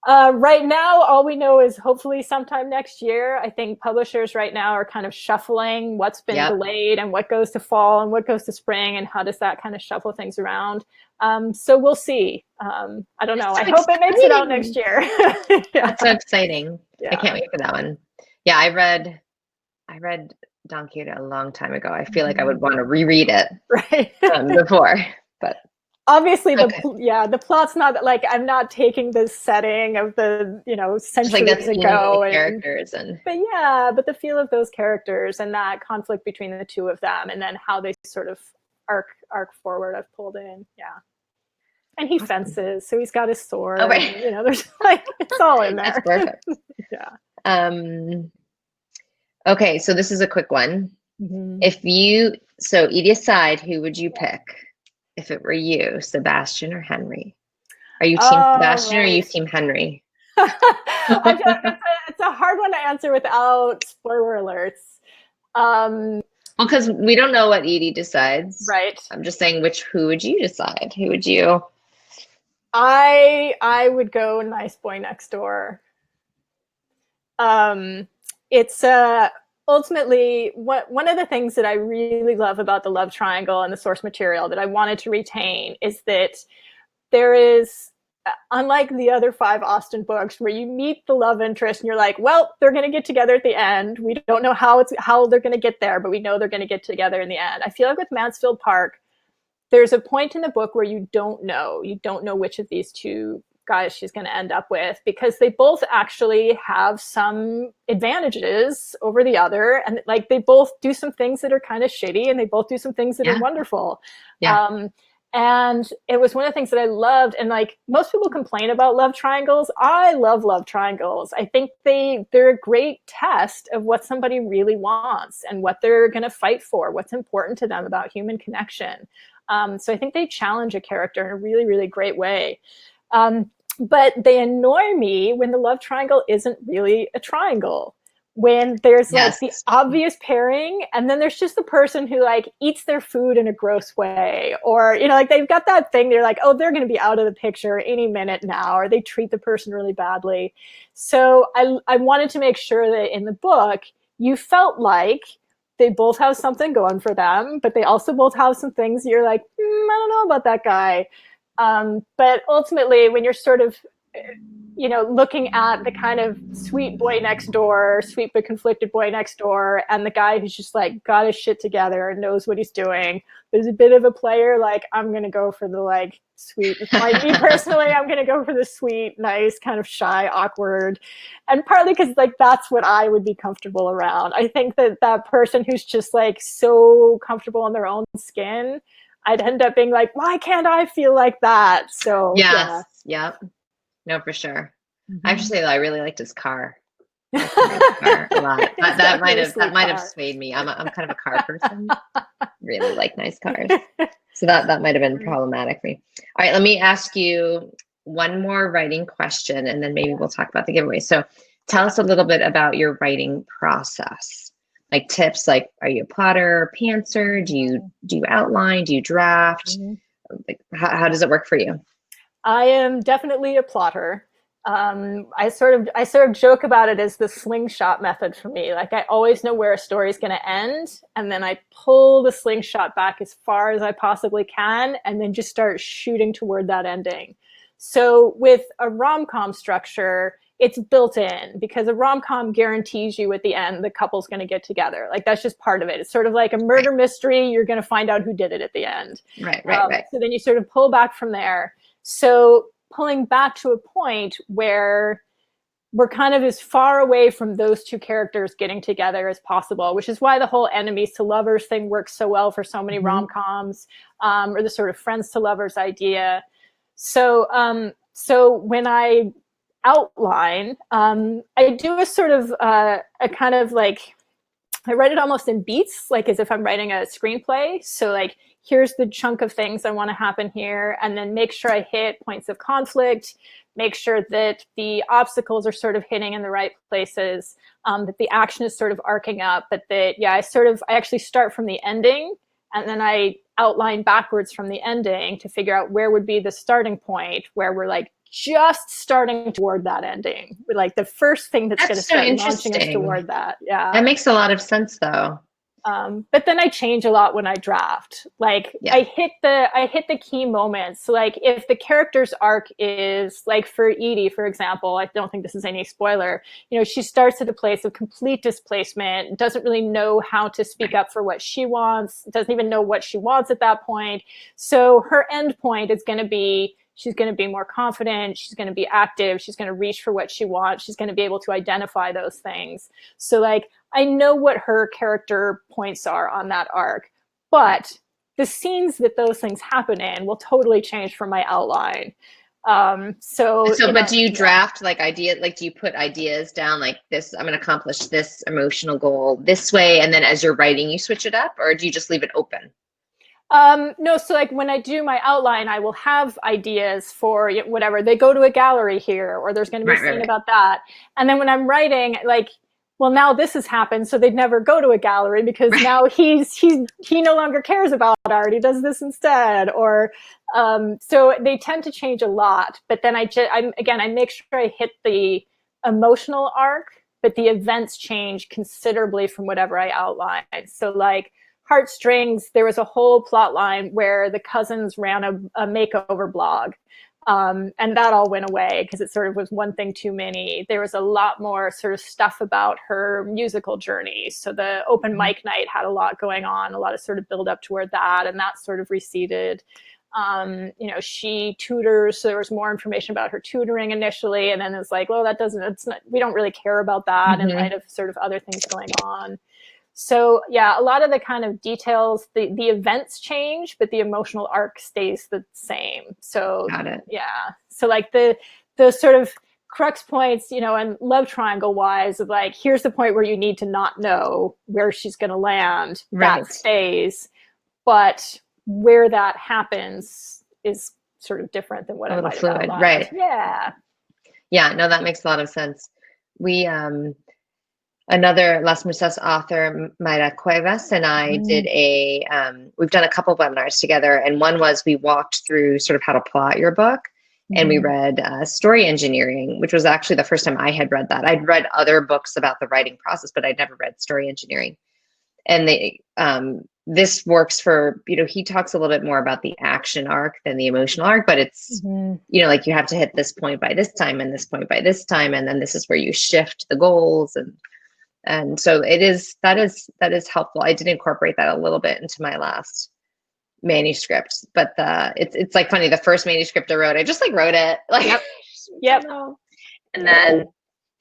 Right now, all we know is hopefully sometime next year. I think publishers right now are kind of shuffling what's been delayed and what goes to fall and what goes to spring, and how does that kind of shuffle things around. So we'll see. I don't know. I hope it makes it out next year. That's so exciting. Yeah. I can't wait for that one. Yeah, I read Don Quixote a long time ago. I feel like I would want to reread it before, but obviously the plot's not like I'm not taking the setting of the, you know, centuries ago and characters but the feel of those characters and that conflict between the two of them, and then how they sort of arc forward. I've pulled in, and he fences, so he's got his sword. Oh, right. And, you know, there's like it's all in there. That's perfect. Okay, so this is a quick one. So Edie aside, who would you pick if it were you, Sebastian or Henry? Are you team Sebastian or are you team Henry? It's a hard one to answer without spoiler alerts. Well, because we don't know what Edie decides. Right. I'm just saying, who would you decide? Who would you? I would go Nice Boy Next Door. It's ultimately one of the things that I really love about the love triangle and the source material that I wanted to retain is that there is, unlike the other 5 Austen books where you meet the love interest and you're like, well, they're going to get together at the end. We don't know how they're going to get there, but we know they're going to get together in the end. I feel like with Mansfield Park, there's a point in the book where you don't know which of these two guys she's going to end up with, because they both actually have some advantages over the other, and like they both do some things that are kind of shitty and they both do some things that are wonderful. And it was one of the things that I loved. And like most people complain about love triangles, I love love triangles. I think they're a great test of what somebody really wants and what they're going to fight for, what's important to them about human connection. So I think they challenge a character in a really, really great way. But they annoy me when the love triangle isn't really a triangle, when there's like the obvious pairing and then there's just the person who like eats their food in a gross way, or, you know, like they've got that thing, they're like, oh, they're going to be out of the picture any minute now, or they treat the person really badly. So I wanted to make sure that in the book you felt like they both have something going for them, but they also both have some things you're like, I don't know about that guy. But ultimately, when you're sort of, you know, looking at the kind of sweet boy next door, sweet but conflicted boy next door, and the guy who's just like got his shit together and knows what he's doing, there's a bit of a player like, I'm going to go for the like sweet, like me personally, I'm going to go for the sweet, nice, kind of shy, awkward. And partly because like that's what I would be comfortable around. I think that person who's just like so comfortable in their own skin, I'd end up being like, why can't I feel like that? So yeah. No, for sure. I have to say that I really liked his car. Car a lot. That Definitely might have car. swayed me. I'm kind of a car person. Really like nice cars. So that might have been problematic for me. All right, let me ask you one more writing question, and then maybe we'll talk about the giveaway. So tell us a little bit about your writing process. Like tips, like are you a plotter, pantser? Do you outline? Do you draft? Like how does it work for you? I am definitely a plotter. I sort of joke about it as the slingshot method for me. Like I always know where a story is going to end, and then I pull the slingshot back as far as I possibly can, and then just start shooting toward that ending. So with a rom-com structure, it's built in because a rom-com guarantees you at the end the couple's going to get together. Like that's just part of it. It's sort of like a murder mystery. You're going to find out who did it at the end. Right. So then you sort of pull back from there. So pulling back to a point where we're kind of as far away from those two characters getting together as possible, which is why the whole enemies to lovers thing works so well for so many rom-coms, or the sort of friends to lovers idea. So when I outline, I do a sort of a kind of like, I write it almost in beats, like as if I'm writing a screenplay. So like, here's the chunk of things I want to happen here, and then make sure I hit points of conflict, make sure that the obstacles are sort of hitting in the right places, that the action is sort of arcing up, but that, I actually start from the ending, and then I outline backwards from the ending to figure out where would be the starting point where we're like just starting toward that ending. Like the first thing that's going to start launching us toward that. Yeah. That makes a lot of sense though. But then I change a lot when I draft. Like I hit the key moments. So like if the character's arc is like for Edie, for example, I don't think this is any spoiler, she starts at a place of complete displacement, doesn't really know how to speak up for what she wants, doesn't even know what she wants at that point. So her end point is going to be, she's going to be more confident. She's going to be active. She's going to reach for what she wants. She's going to be able to identify those things. So like, I know what her character points are on that arc, but the scenes that those things happen in will totally change from my outline. But do you draft like ideas? Like, do you put ideas down like this? I'm going to accomplish this emotional goal this way, and then as you're writing, you switch it up, or do you just leave it open? No, so like when I do my outline, I will have ideas for whatever. They go to a gallery here, or there's going to be a scene about that. And then when I'm writing, like, well, now this has happened, so they'd never go to a gallery because now he no longer cares about art. He does this instead, or so they tend to change a lot. But then I make sure I hit the emotional arc, but the events change considerably from whatever I outline. So like Heartstrings, there was a whole plot line where the cousins ran a makeover blog. And that all went away because it sort of was one thing too many. There was a lot more sort of stuff about her musical journey. So the open mic night had a lot going on, a lot of sort of build up toward that, and that sort of receded. She tutors, so there was more information about her tutoring initially, and then it's like, well, we don't really care about that in light of sort of other things going on. So yeah, a lot of the kind of details, the events change, but the emotional arc stays the same. So got it. Yeah. So like the sort of crux points, and love triangle wise of like, here's the point where you need to not know where she's going to land. Right. That stays. But where that happens is sort of different than what I might have outlined. Right. Yeah. Yeah. No, that makes a lot of sense. We, another Las Musas author, Mayra Cuevas, and I did we've done a couple of webinars together. And one was we walked through sort of how to plot your book. And we read Story Engineering, which was actually the first time I had read that. I'd read other books about the writing process, but I'd never read Story Engineering. And this works for, he talks a little bit more about the action arc than the emotional arc, but it's, like you have to hit this point by this time and this point by this time. And then this is where you shift the goals. And so that is helpful. I did incorporate that a little bit into my last manuscript, but it's like funny. The first manuscript I wrote, I just like wrote it like, yep. And then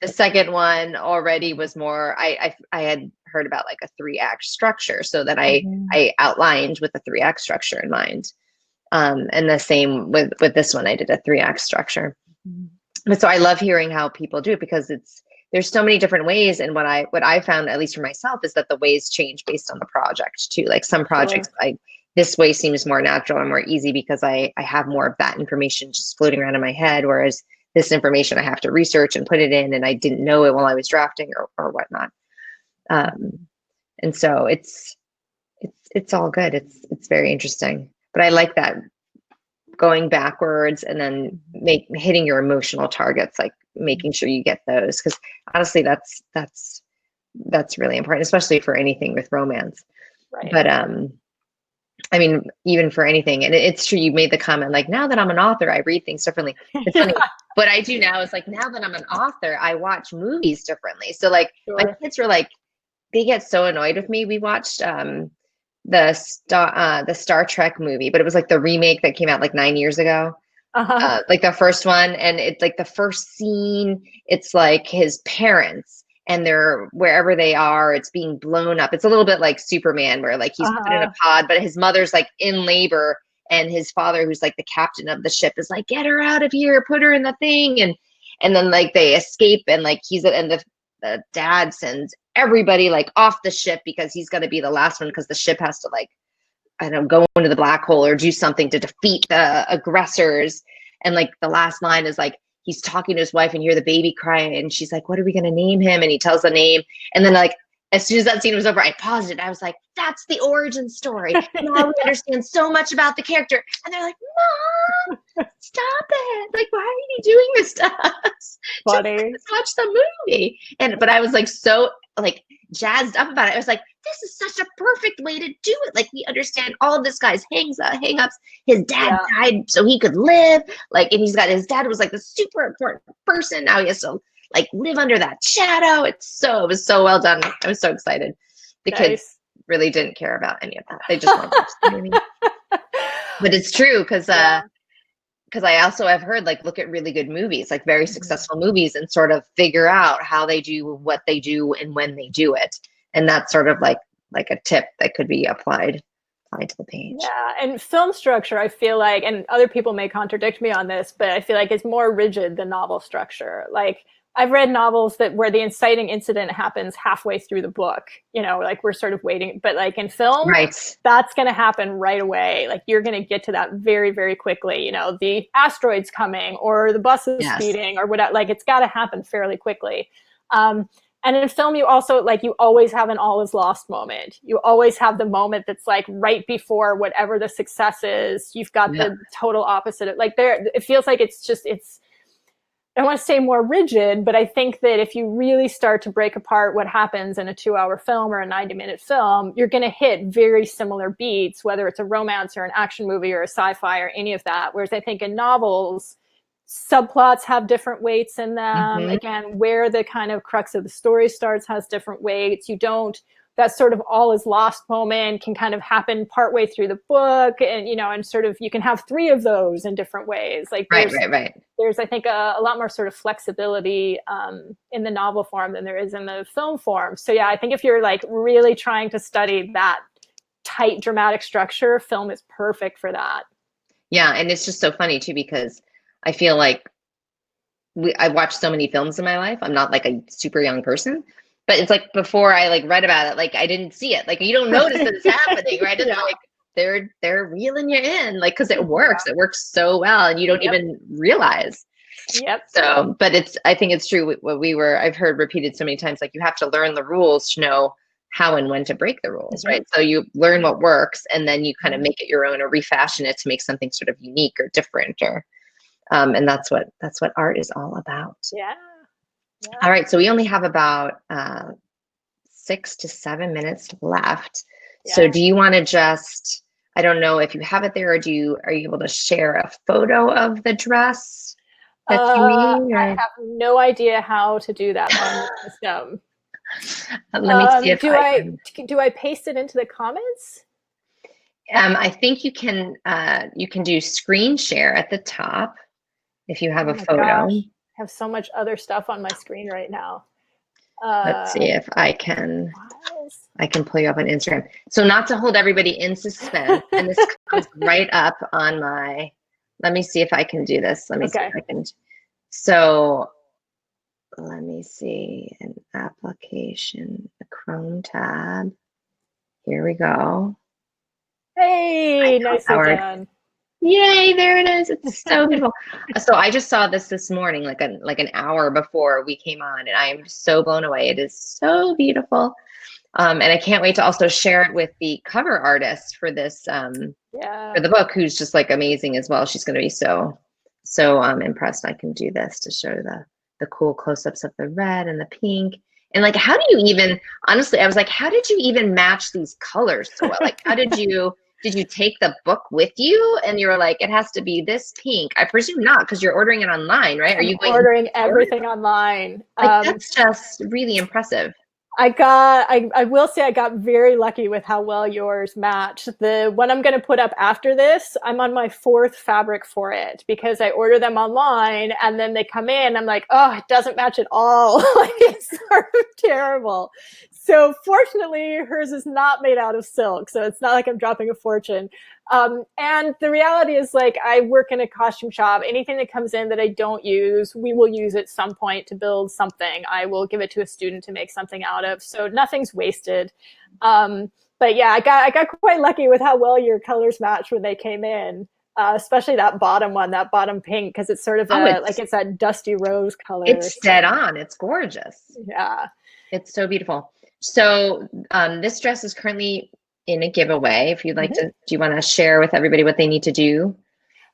the second one already was more, I had heard about like a 3-act structure. So that I outlined with a 3-act structure in mind. And the same with this one, I did a 3-act structure. But so I love hearing how people do it because there's so many different ways. And what I found, at least for myself, is that the ways change based on the project too. Like some projects, this way seems more natural and more easy because I have more of that information just floating around in my head. Whereas this information I have to research and put it in, and I didn't know it while I was drafting or whatnot. And so it's all good. It's very interesting, but I like that going backwards and then hitting your emotional targets, like making sure you get those. Cause honestly, that's really important, especially for anything with romance. Right. But, I mean, even for anything, and it's true. You made the comment, like, now that I'm an author, I read things differently. It's funny. What I do now is like, now that I'm an author, I watch movies differently. So like my kids were like, they get so annoyed with me. We watched, the Star Trek movie, but it was like the remake that came out like 9 years ago. Like the first one. And it's like the first scene, it's like his parents and they're wherever they are, it's being blown up. It's a little bit like Superman where like he's put in a pod, but his mother's like in labor and his father, who's like the captain of the ship, is like, get her out of here, put her in the thing. And then like they escape and like the dad sends everybody like off the ship because he's going to be the last one because the ship has to like, I don't know, go into the black hole or do something to defeat the aggressors. And like the last line is like, he's talking to his wife and you hear the baby crying and she's like, what are we going to name him? And he tells the name. And then like, as soon as that scene was over, I paused it. I was like, that's the origin story. Now we understand so much about the character. And they're like, Mom, stop it. Like, why are you doing this to us? Funny. Just watch the movie. But I was like, so like jazzed up about it. I was like, this is such a perfect way to do it. Like, we understand all of this guy's hang-ups. His dad died so he could live. Like, and his dad was like the super important person. Now he has to like live under that shadow. It was so well done. I was so excited. The kids really didn't care about any of that. They just wanted to watch the movie. But it's true because I also have heard like look at really good movies, like very successful movies, and sort of figure out how they do what they do and when they do it. And that's sort of like a tip that could be applied to the page. Yeah, and film structure, I feel like, and other people may contradict me on this, but I feel like it's more rigid than novel structure. Like I've read novels where the inciting incident happens halfway through the book, like we're sort of waiting, but like in film, that's going to happen right away. Like you're going to get to that very, very quickly, the asteroid's coming or the bus is speeding or whatever, like it's got to happen fairly quickly. And in film, you also you always have an all is lost moment. You always have the moment that's like right before whatever the success is. You've got the total opposite. It feels like it's I don't want to say more rigid, but I think that if you really start to break apart what happens in a 2-hour film or a 90-minute film, you're going to hit very similar beats, whether it's a romance or an action movie or a sci-fi or any of that. Whereas I think in novels, subplots have different weights in them. Again, where the kind of crux of the story starts has different weights. That sort of all is lost moment can kind of happen partway through the book. And, and sort of, you can have 3 of those in different ways. Like there's, I think, a lot more sort of flexibility in the novel form than there is in the film form. So yeah, I think if you're like really trying to study that tight dramatic structure, film is perfect for that. Yeah. And it's just so funny too, because I feel like I've watched so many films in my life. I'm not like a super young person, but it's like before I like read about it, like I didn't see it. Like you don't notice that it's happening, right? It's like they're reeling you in, like because it works. It works so well, and you don't even realize. So, but I think it's true. I've heard repeated so many times, like you have to learn the rules to know how and when to break the rules, right? So you learn what works, and then you kind of make it your own or refashion it to make something sort of unique or different, or and that's what art is all about. Yeah. All right, so we only have about 6 to 7 minutes left. So do you want to just, I don't know if you have it there, or are you able to share a photo of the dress that you made? Or? I have no idea how to do that on the system. Let me see if do I paste it into the comments? I think you can do screen share at the top if you have a photo. Gosh. I have so much other stuff on my screen right now. Let's see if I can pull you up on Instagram. So not to hold everybody in suspense, and this comes right up on my, let me see if I can do this. Let me see if I can. So let me see, an application, a Chrome tab. Here we go. Hey, nicely done. Yay, there it is. It's so beautiful. So I just saw this morning, like an hour before we came on, and I am so blown away. It is so beautiful. And I can't wait to also share it with the cover artist for this for the book, who's just like amazing as well. She's going to be so impressed I can do this to show the cool close-ups of the red and the pink. And like, how do you even, honestly, I was like, how did you even match these colors so well? Like, how did you take the book with you and you were like, it has to be this pink? I presume not, because you're ordering it online, right? Are you ordering everything online? Like, that's just really impressive. I will say I got very lucky with how well yours match. The one I'm going to put up after this, I'm on my 4th fabric for it because I order them online and then they come in. I'm like, oh, it doesn't match at all. Like, it's sort of terrible. So fortunately, hers is not made out of silk. So it's not like I'm dropping a fortune. And the reality is, like, I work in a costume shop. Anything that comes in that I don't use, we will use at some point to build something. I will give it to a student to make something out of. So nothing's wasted. But yeah, I got quite lucky with how well your colors matched when they came in. Especially that bottom one, that bottom pink, because it's sort of it's that dusty rose color. It's dead on. It's gorgeous. Yeah. It's so beautiful. So this dress is currently in a giveaway. If you'd like to, do you want to share with everybody what they need to do?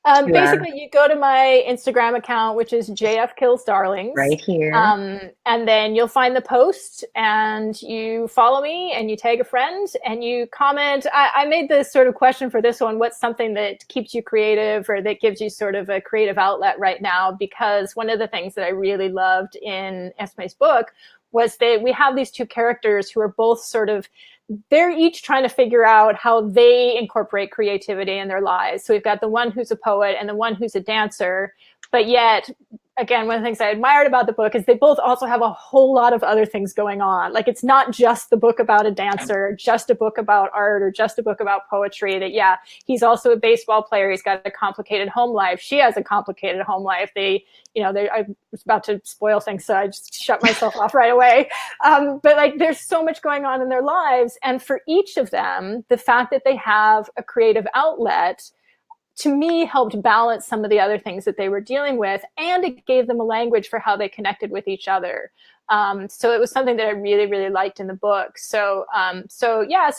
Basically, you go to my Instagram account, which is JF Kills Darlings. Right here. And then you'll find the post and you follow me and you tag a friend and you comment. I made this sort of question for this one. What's something that keeps you creative or that gives you sort of a creative outlet right now? Because one of the things that I really loved in Ismée's book was that we have these two characters who are both sort of, they're each trying to figure out how they incorporate creativity in their lives. So we've got the one who's a poet and the one who's a dancer, but yet, again, one of the things I admired about the book is they both also have a whole lot of other things going on. Like, it's not just the book about a dancer, just a book about art, or just a book about poetry. That, yeah, he's also a baseball player. He's got a complicated home life. She has a complicated home life. I was about to spoil things, so I just shut myself off right away. But like, there's so much going on in their lives. And for each of them, the fact that they have a creative outlet, to me, helped balance some of the other things that they were dealing with, and it gave them a language for how they connected with each other. So it was something that I really, really liked in the book. So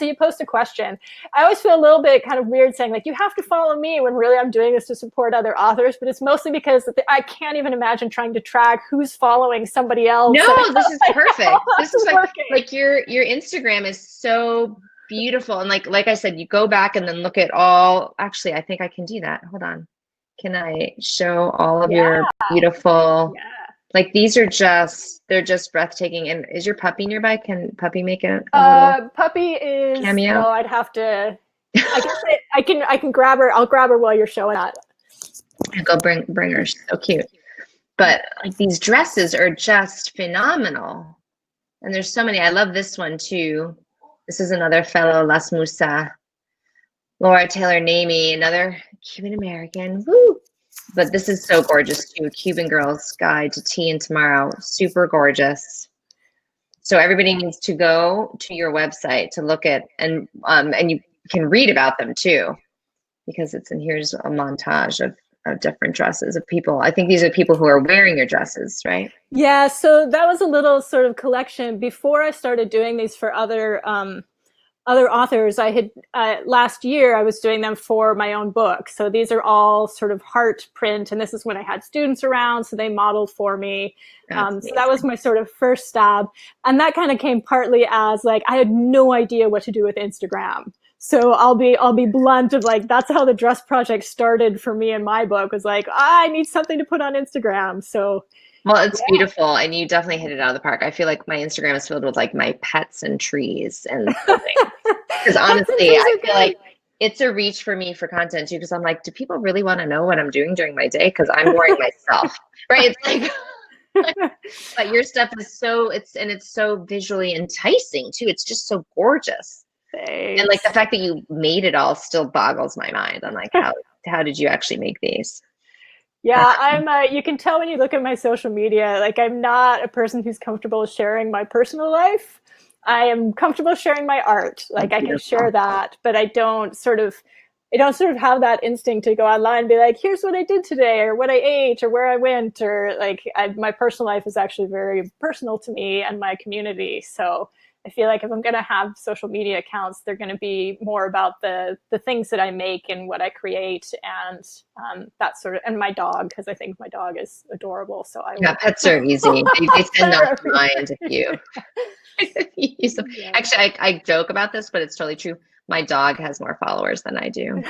you post a question. I always feel a little bit kind of weird saying, like, you have to follow me, when really I'm doing this to support other authors, but it's mostly because I can't even imagine trying to track who's following somebody else. No, this is perfect. This is like your Instagram is so beautiful. And like I said, you go back and then look at all, actually, I think I can do that. Hold on. Can I show all of your beautiful, like, these are they're just breathtaking. And is your puppy nearby? Can puppy make it? Puppy is cameo? No, I'd have to, I can grab her. I'll grab her while you're showing that. I'll go bring her. She's so cute. But like, these dresses are just phenomenal. And there's so many. I love this one too. This is another fellow Las Musas, Laura Taylor Namey, another Cuban American. Woo! But this is so gorgeous too. Cuban Girl's Guide to Tea and Tomorrow. Super gorgeous. So everybody needs to go to your website to look at, and you can read about them too, because it's in here's a montage of different dresses of people. I think these are people who are wearing your dresses, right? Yeah, so that was a little sort of collection. Before I started doing these for other authors, I had last year I was doing them for my own book. So these are all sort of heart print, and this is when I had students around, so they modeled for me. So that was my sort of first stab, and that kind of came partly as, like, I had no idea what to do with Instagram. So I'll be blunt of, like, that's how the dress project started for me in my book, was like, I need something to put on Instagram. So, well, it's beautiful, and you definitely hit it out of the park. I feel like my Instagram is filled with, like, my pets and trees and something. Because honestly, I feel like it's a reach for me for content too, because I'm like, do people really want to know what I'm doing during my day? Because I'm boring myself, right? It's like, but your stuff is it's so visually enticing too. It's just so gorgeous. Thanks. And like the fact that you made it all still boggles my mind. I'm like, how did you actually make these? Yeah, I'm. You can tell when you look at my social media. Like, I'm not a person who's comfortable sharing my personal life. I am comfortable sharing my art. Like, I can share that, but I don't sort of have that instinct to go online and be like, here's what I did today, or what I ate, or where I went, or like, my personal life is actually very personal to me and my community. So I feel like if I'm going to have social media accounts, they're going to be more about the things that I make and what I create, and that sort of, and my dog, because I think my dog is adorable. So pets are easy. They tend not to mind if you. Yeah. Actually, I joke about this, but it's totally true. My dog has more followers than I do.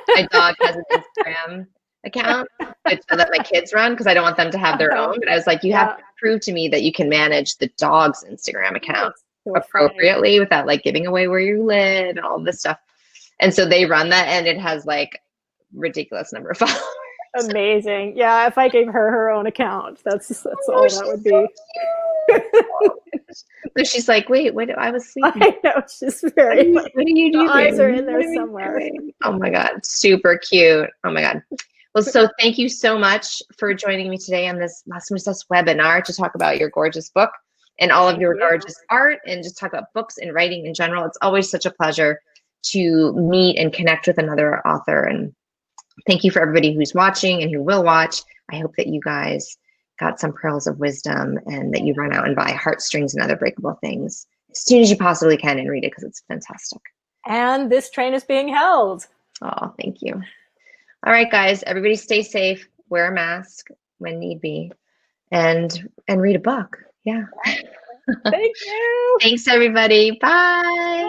My dog has an Instagram account so that my kids run, because I don't want them to have their own. But I was like, you have to prove to me that you can manage the dog's Instagram account appropriately without like giving away where you live and all this stuff. And so they run that, and it has like ridiculous number of followers. Amazing. Yeah, if I gave her own account, that's all that would be. So she's like, wait, I was sleeping. I know, she's very. What are you doing? The eyes are in there somewhere. Oh my God, super cute. Oh my God. Well, so thank you so much for joining me today on this Las Musas webinar to talk about your gorgeous book and all of your gorgeous art, and just talk about books and writing in general. It's always such a pleasure to meet and connect with another author. And thank you for everybody who's watching and who will watch. I hope that you guys got some pearls of wisdom, and that you run out and buy Heartstrings and Other Breakable Things as soon as you possibly can and read it, because it's fantastic. And this train is being held. Oh, thank you. All right, guys, everybody stay safe, wear a mask when need be, and read a book. Yeah. Thank you. Thanks, everybody. Bye.